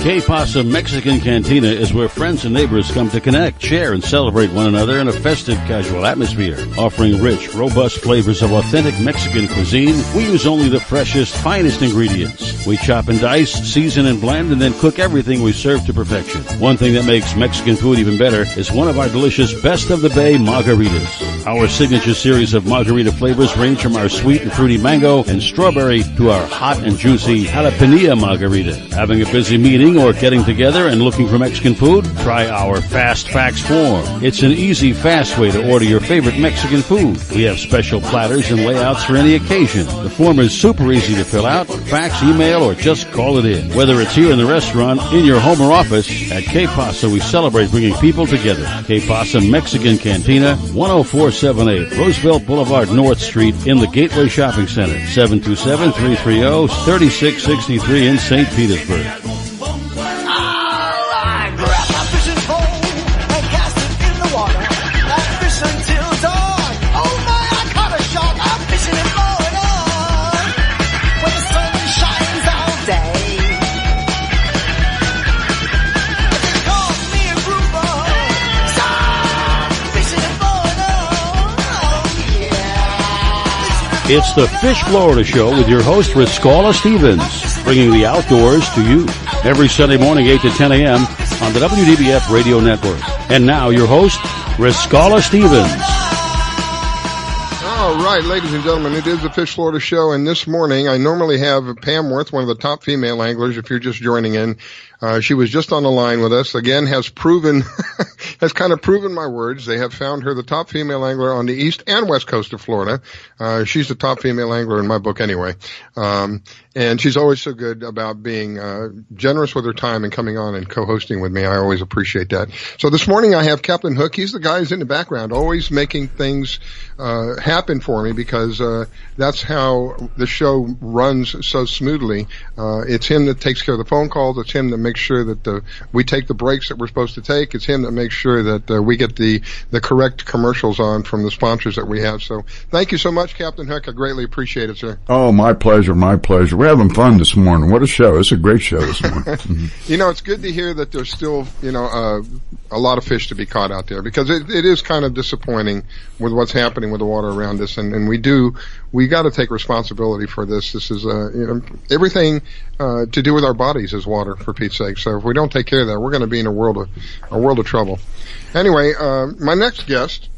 Que Pasa Mexican Cantina is where friends and neighbors come to connect, share, and celebrate one another in a festive, casual atmosphere. Offering rich, robust flavors of authentic Mexican cuisine, we use only the freshest, finest ingredients. We chop and dice, season and blend, and then cook everything we serve to perfection. One thing that makes Mexican food even better is one of our delicious Best of the Bay margaritas. Our signature series of margarita flavors range from our sweet and fruity mango and strawberry to our hot and juicy jalapeno margarita. Having a busy meeting or getting together and looking for Mexican food? Try our Fast Fax form. It's an easy, fast way to order your favorite Mexican food. We have special platters and layouts for any occasion. The form is super easy to fill out, fax, email, or just call it in. Whether it's here in the restaurant, in your home or office, at Que Pasa we celebrate bringing people together. Que Pasa Mexican Cantina, 10478 Roosevelt Boulevard North Street in the Gateway Shopping Center, 727-330-3663 in St. Petersburg. It's the Fish Florida Show with your host, Riscala Stevens, bringing the outdoors to you every Sunday morning, 8 to 10 a.m. on the WDBF Radio Network. And now, your host, Riscala Stevens. All right, ladies and gentlemen, it is the Fish Florida Show, and this morning I normally have Pam Worth, one of the top female anglers, if you're just joining in. She was just on the line with us. Again, has proven, has kind of proven my words. They have found her the top female angler on the east and west coast of Florida. She's the top female angler in my book anyway. And she's always so good about being generous with her time and coming on and co-hosting with me. I always appreciate that. So this morning I have Captain Hook. He's the guy who's in the background, always making things happen for me, because that's how the show runs so smoothly. It's him that takes care of the phone calls. It's him that makes sure that we take the breaks that we're supposed to take. It's him that makes sure that we get the correct commercials on from the sponsors that we have. So thank you so much, Captain Hook. I greatly appreciate it, sir. Oh, my pleasure, my pleasure. We're having fun this morning. What a show. It's a great show this morning. You know, it's good to hear that there's still, a lot of fish to be caught out there, because it is kind of disappointing with what's happening with the water around us, and we got to take responsibility for this. This is everything to do with our bodies is water, for Pete's sake. So if we don't take care of that, we're going to be in a world of trouble. Anyway, my next guest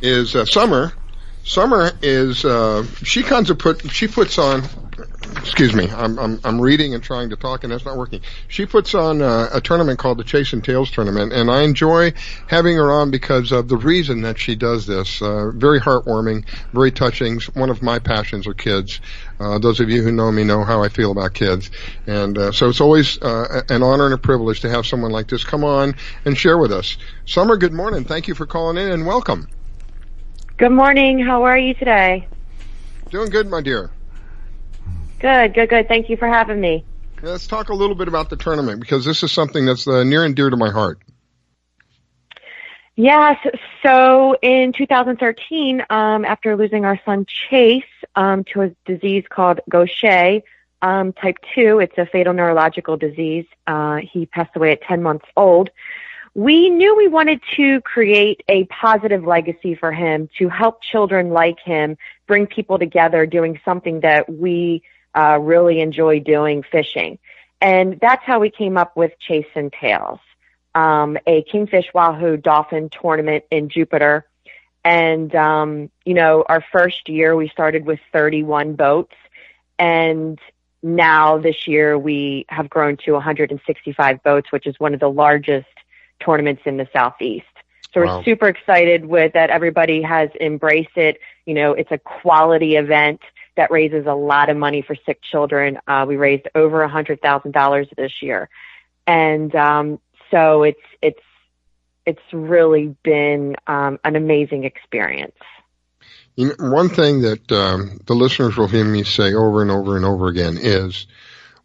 is Summer. Summer is she puts on. Excuse me, I'm reading and trying to talk, and that's not working. She puts on a tournament called the Chase and Tails Tournament, and I enjoy having her on because of the reason that she does this. Very heartwarming, very touching. One of my passions are kids. Those of you who know me know how I feel about kids. And so it's always an honor and a privilege to have someone like this come on and share with us. Summer, good morning. Thank you for calling in, and welcome. Good morning. How are you today? Doing good, my dear. Good. Thank you for having me. Let's talk a little bit about the tournament, because this is something that's near and dear to my heart. Yes. So in 2013, after losing our son Chase to a disease called Gaucher, type 2, it's a fatal neurological disease. He passed away at 10 months old. We knew we wanted to create a positive legacy for him, to help children like him, bring people together doing something that we really enjoy doing, fishing. And that's how we came up with Chase and Tails, a Kingfish Wahoo Dolphin tournament in Jupiter. And, our first year we started with 31 boats, and now this year we have grown to 165 boats, which is one of the largest tournaments in the Southeast. So we're super excited with that. Everybody has embraced it. It's a quality event that raises a lot of money for sick children. We raised over $100,000 this year. And, so it's really been, an amazing experience. One thing that, the listeners will hear me say over and over and over again is,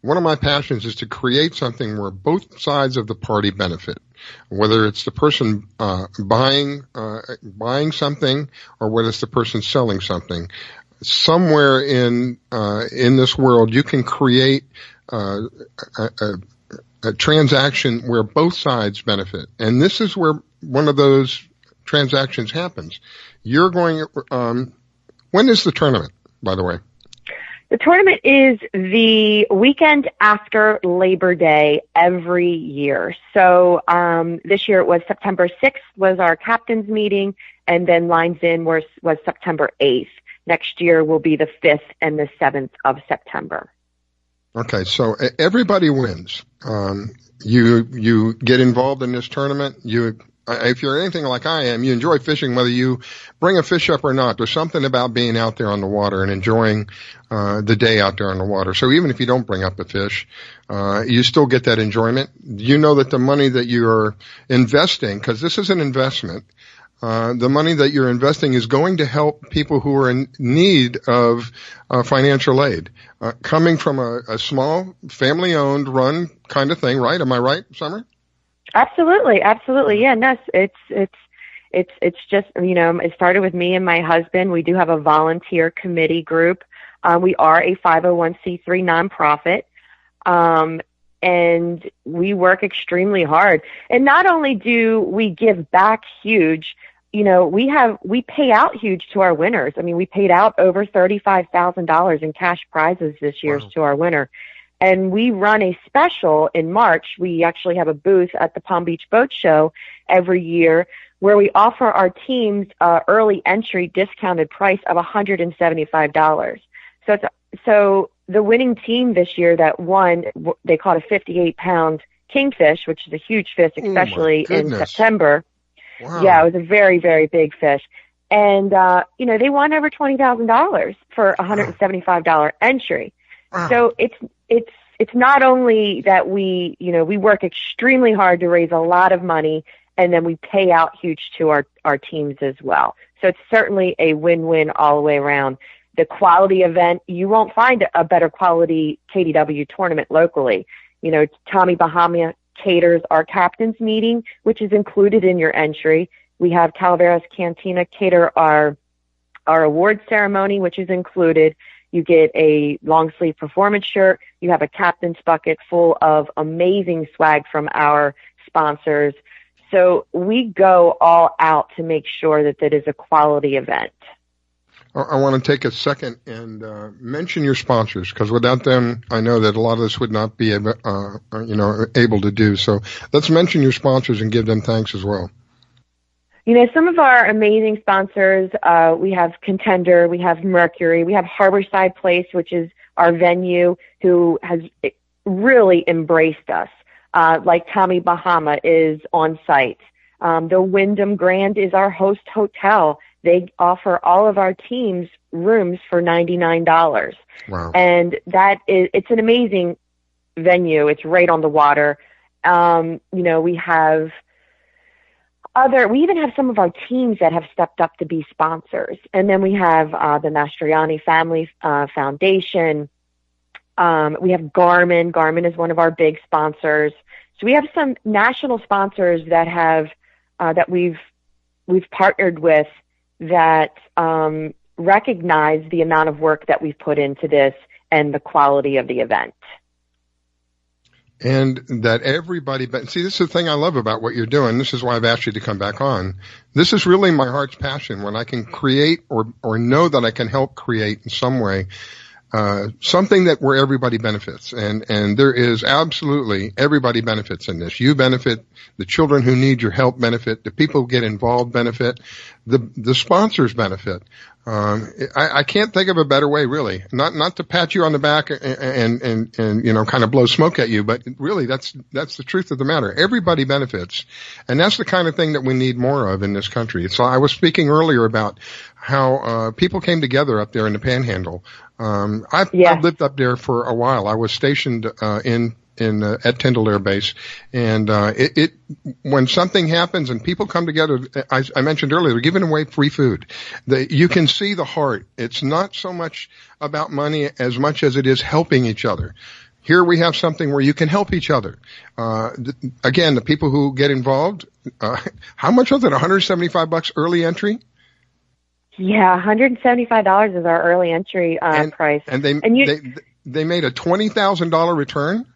one of my passions is to create something where both sides of the party benefit, whether it's the person buying something or whether it's the person selling something. Somewhere in this world, you can create a transaction where both sides benefit, and this is where one of those transactions happens. You're going. When is the tournament, by the way? The tournament is the weekend after Labor Day every year. So this year it was September 6th was our captain's meeting, and then Lines In was September 8th. Next year will be the 5th and the 7th of September. Okay, so everybody wins. You get involved in this tournament. If you're anything like I am, you enjoy fishing whether you bring a fish up or not. There's something about being out there on the water and enjoying the day out there on the water. So even if you don't bring up a fish, you still get that enjoyment. You know that the money that you're investing, because this is an investment, the money that you're investing is going to help people who are in need of financial aid. Coming from a small, family-owned, run kind of thing, right? Am I right, Summer? Absolutely. Yeah, no, it's just, it started with me and my husband. We do have a volunteer committee group. We are a 501c3 nonprofit. And we work extremely hard. And not only do we give back huge, we pay out huge to our winners. I mean, we paid out over $35,000 in cash prizes this year to our winner. And we run a special in March. We actually have a booth at the Palm Beach Boat Show every year where we offer our teams early entry discounted price of $175. So the winning team this year that won, they caught a 58-pound kingfish, which is a huge fish, especially in September. Wow. Yeah, it was a very, very big fish. And, they won over $20,000 for a $175 entry. Wow. So it's not only that we work extremely hard to raise a lot of money, and then we pay out huge to our teams as well. So it's certainly a win-win all the way around. The quality event, you won't find a better quality KDW tournament locally. Tommy Bahama caters our captain's meeting, which is included in your entry. We have Calaveras Cantina cater our award ceremony, which is included. You get a long sleeve performance shirt. You have a captain's bucket full of amazing swag from our sponsors. So we go all out to make sure that is a quality event. I want to take a second and mention your sponsors, because without them, I know that a lot of this would not be able to do. So let's mention your sponsors and give them thanks as well. Some of our amazing sponsors, we have Contender, we have Mercury, we have Harborside Place, which is our venue, who has really embraced us. Like Tommy Bahama is on site. The Wyndham Grand is our host hotel. They offer all of our teams rooms for $99. Wow. And it's an amazing venue. It's right on the water. We even have some of our teams that have stepped up to be sponsors. And then we have the Mastriani Family Foundation, We have Garmin. Garmin is one of our big sponsors. So we have some national sponsors that have that we've partnered with that recognize the amount of work that we've put into this and the quality of the event. And that everybody, see, this is the thing I love about what you're doing. This is why I've asked you to come back on. This is really my heart's passion, when I can create or know that I can help create in some way something that where everybody benefits. And there is absolutely everybody benefits in this. You benefit, the children who need your help benefit, the people who get involved benefit, the sponsors benefit. I can't think of a better way, really. Not to pat you on the back and you know, kind of blow smoke at you, but really that's the truth of the matter. Everybody benefits. And that's the kind of thing that we need more of in this country. So I was speaking earlier about how people came together up there in the Panhandle. I've lived up there for a while. I was stationed at Tyndall Air Base, and when something happens and people come together, I mentioned earlier, they're giving away free food. You can see the heart. It's not so much about money as much as it is helping each other. Here we have something where you can help each other. Again, the people who get involved, how much was it? $175 early entry? Yeah, $175 is our early entry price. And they made a $20,000 return?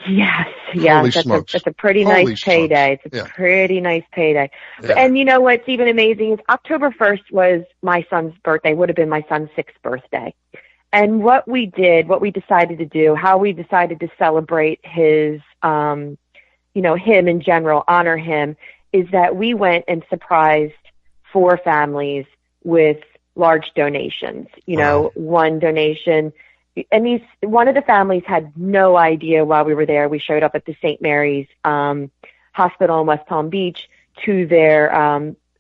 Yes. It's a pretty nice payday. It's a pretty nice payday. Yeah. And you know what's even amazing is October 1st was my son's birthday, would have been my son's 6th birthday. And what we decided to do, how we decided to celebrate his, him in general, honor him, is that we went and surprised 4 families with large donations. One donation, and one of the families had no idea while we were there. We showed up at the St. Mary's Hospital in West Palm Beach to their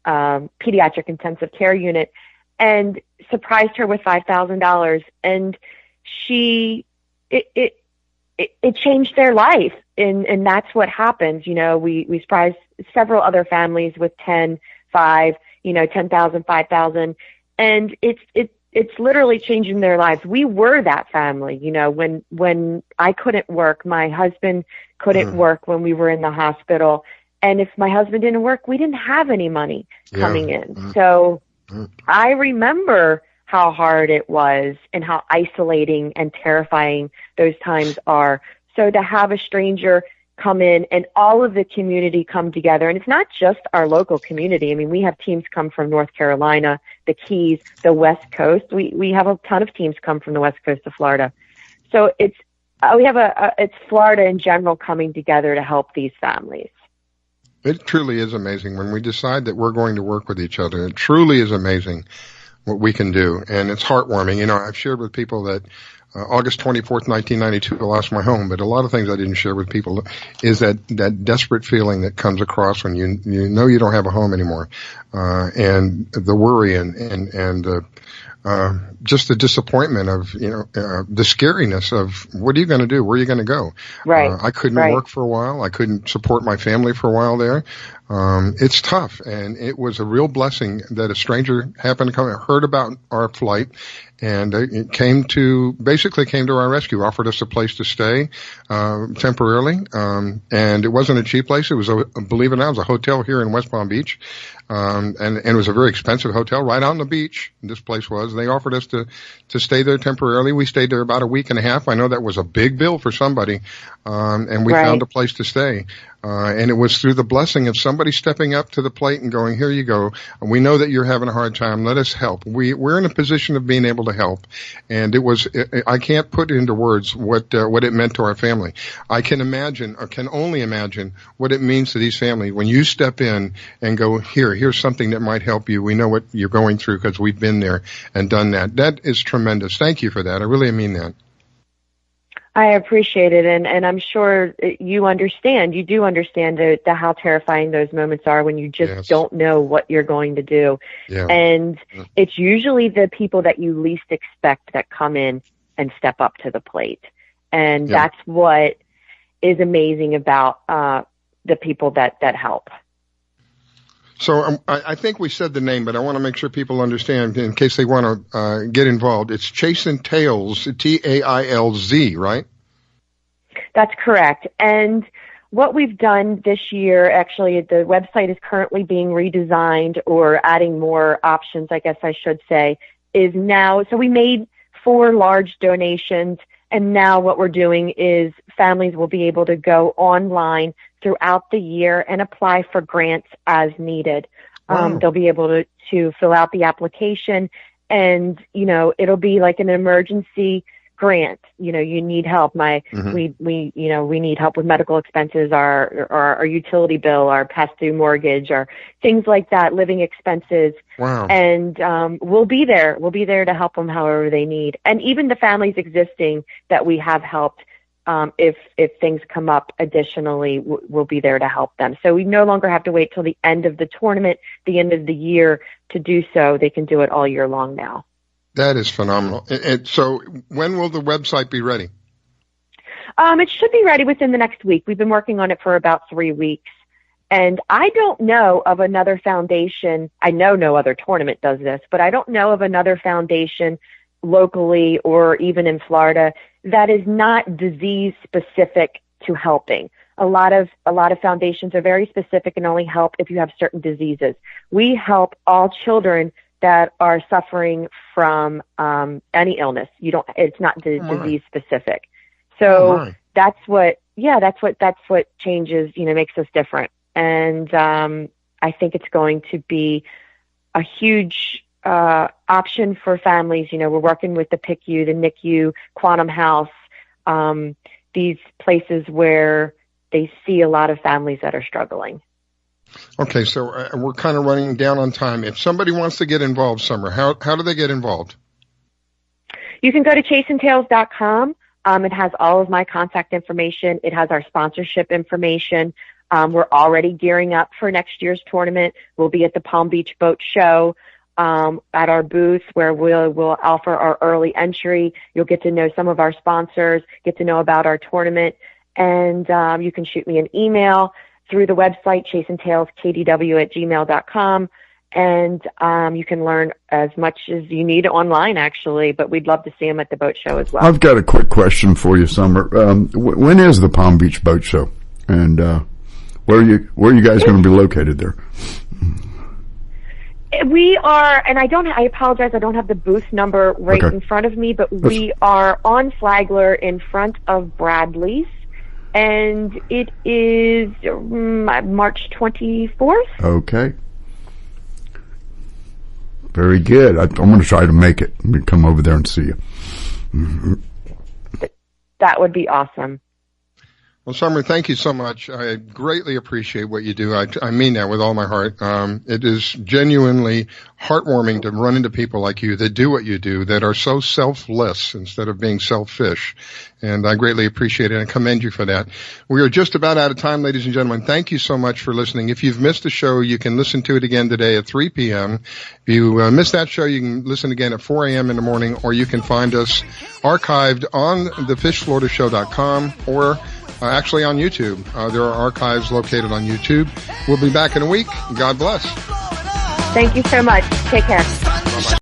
pediatric intensive care unit and surprised her with $5,000. And it changed their life. And that's what happens. We surprised several other families with 10, 5, 10,000, 5,000. And it's literally changing their lives. We were that family, when I couldn't work, my husband couldn't work when we were in the hospital. And if my husband didn't work, we didn't have any money coming in. So I remember how hard it was and how isolating and terrifying those times are. So to have a stranger come in and all of the community come together, and it's not just our local community. I mean, we have teams come from North Carolina, the Keys, the West Coast. We have a ton of teams come from the West Coast of Florida. So it's Florida in general coming together to help these families. It truly is amazing when we decide that we're going to work with each other. It truly is amazing what we can do, and it's heartwarming. I've shared with people that August 24th, 1992, I lost my home, but a lot of things I didn't share with people is that desperate feeling that comes across when you know you don't have a home anymore, and the worry and just the disappointment of, the scariness of what are you going to do? Where are you going to go? Right. I couldn't work for a while. I couldn't support my family for a while there. It's tough, and it was a real blessing that a stranger happened to come and heard about our flight, and it came to our rescue, offered us a place to stay temporarily, and it wasn't a cheap place. It was believe it or not, it was a hotel here in West Palm Beach, and it was a very expensive hotel right on the beach. This place was. They offered us to stay there temporarily. We stayed there about a week and a half. I know that was a big bill for somebody, and we found a place to stay. And it was through the blessing of somebody stepping up to the plate and going, here you go. We know that you're having a hard time. Let us help. We're in a position of being able to help. And I can't put into words what it meant to our family. I can only imagine what it means to these families when you step in and go, here's something that might help you. We know what you're going through because we've been there and done that. That is tremendous. Thank you for that. I really mean that. I appreciate it, and I'm sure you understand. You do understand how terrifying those moments are when you just don't know what you're going to do. Yeah. And it's usually the people that you least expect that come in and step up to the plate. And that's what is amazing about the people that help. So I think we said the name, but I want to make sure people understand in case they want to get involved. It's Chasing Tails, Tailz, right? That's correct. And what we've done this year, actually, the website is currently being redesigned or adding more options, I guess I should say, is now, so we made 4 large donations, and now what we're doing is families will be able to go online throughout the year and apply for grants as needed. Wow. They'll be able to fill out the application, and, you know, it'll be like an emergency grant. You know, you need help. We need help with medical expenses, our utility bill, our pass-through mortgage, or things like that, living expenses. Wow. And we'll be there. We'll be there to help them however they need. And even the families existing that we have helped, if things come up additionally, we'll be there to help them. So we no longer have to wait till the end of the tournament, the end of the year to do so. They can do it all year long now. That is phenomenal. And so when will the website be ready? It should be ready within the next week. We've been working on it for about 3 weeks. And I don't know of another foundation. I know no other tournament does this, but I don't know of another foundation locally or even in Florida that is not disease specific to helping. A lot of foundations are very specific and only help if you have certain diseases. We help all children that are suffering from any illness. It's not disease specific. So that's what changes, makes us different. And I think it's going to be a huge option for families. We're working with the PICU, the NICU, Quantum House, these places where they see a lot of families that are struggling. Okay, so we're kind of running down on time. If somebody wants to get involved, Summer, how do they get involved? You can go to chaseandtails.com. It has all of my contact information. It has our sponsorship information. We're already gearing up for next year's tournament. We'll be at the Palm Beach Boat Show at our booth where we'll offer our early entry. You'll get to know some of our sponsors, get to know about our tournament, and you can shoot me an email through the website, chaseandtailskdw@gmail.com. And you can learn as much as you need online, actually, but we'd love to see them at the boat show as well. I've got a quick question for you, Summer. When is the Palm Beach Boat Show? And where are you guys going to be located there? We are, and I apologize, I don't have the booth number right in front of me, but we are on Flagler in front of Bradley's. And it is March 24th. Okay. Very good. I'm going to try to make it. I'm going to come over there and see you. That would be awesome. Well, Summer, thank you so much. I greatly appreciate what you do. I mean that with all my heart. It is genuinely heartwarming to run into people like you that do what you do, that are so selfless instead of being selfish. And I greatly appreciate it and commend you for that. We are just about out of time, ladies and gentlemen. Thank you so much for listening. If you've missed the show, you can listen to it again today at 3 p.m. If you missed that show, you can listen again at 4 a.m. in the morning, or you can find us archived on thefishfloridashow.com or actually on YouTube. There are archives located on YouTube. We'll be back in a week. God bless. Thank you so much. Take care.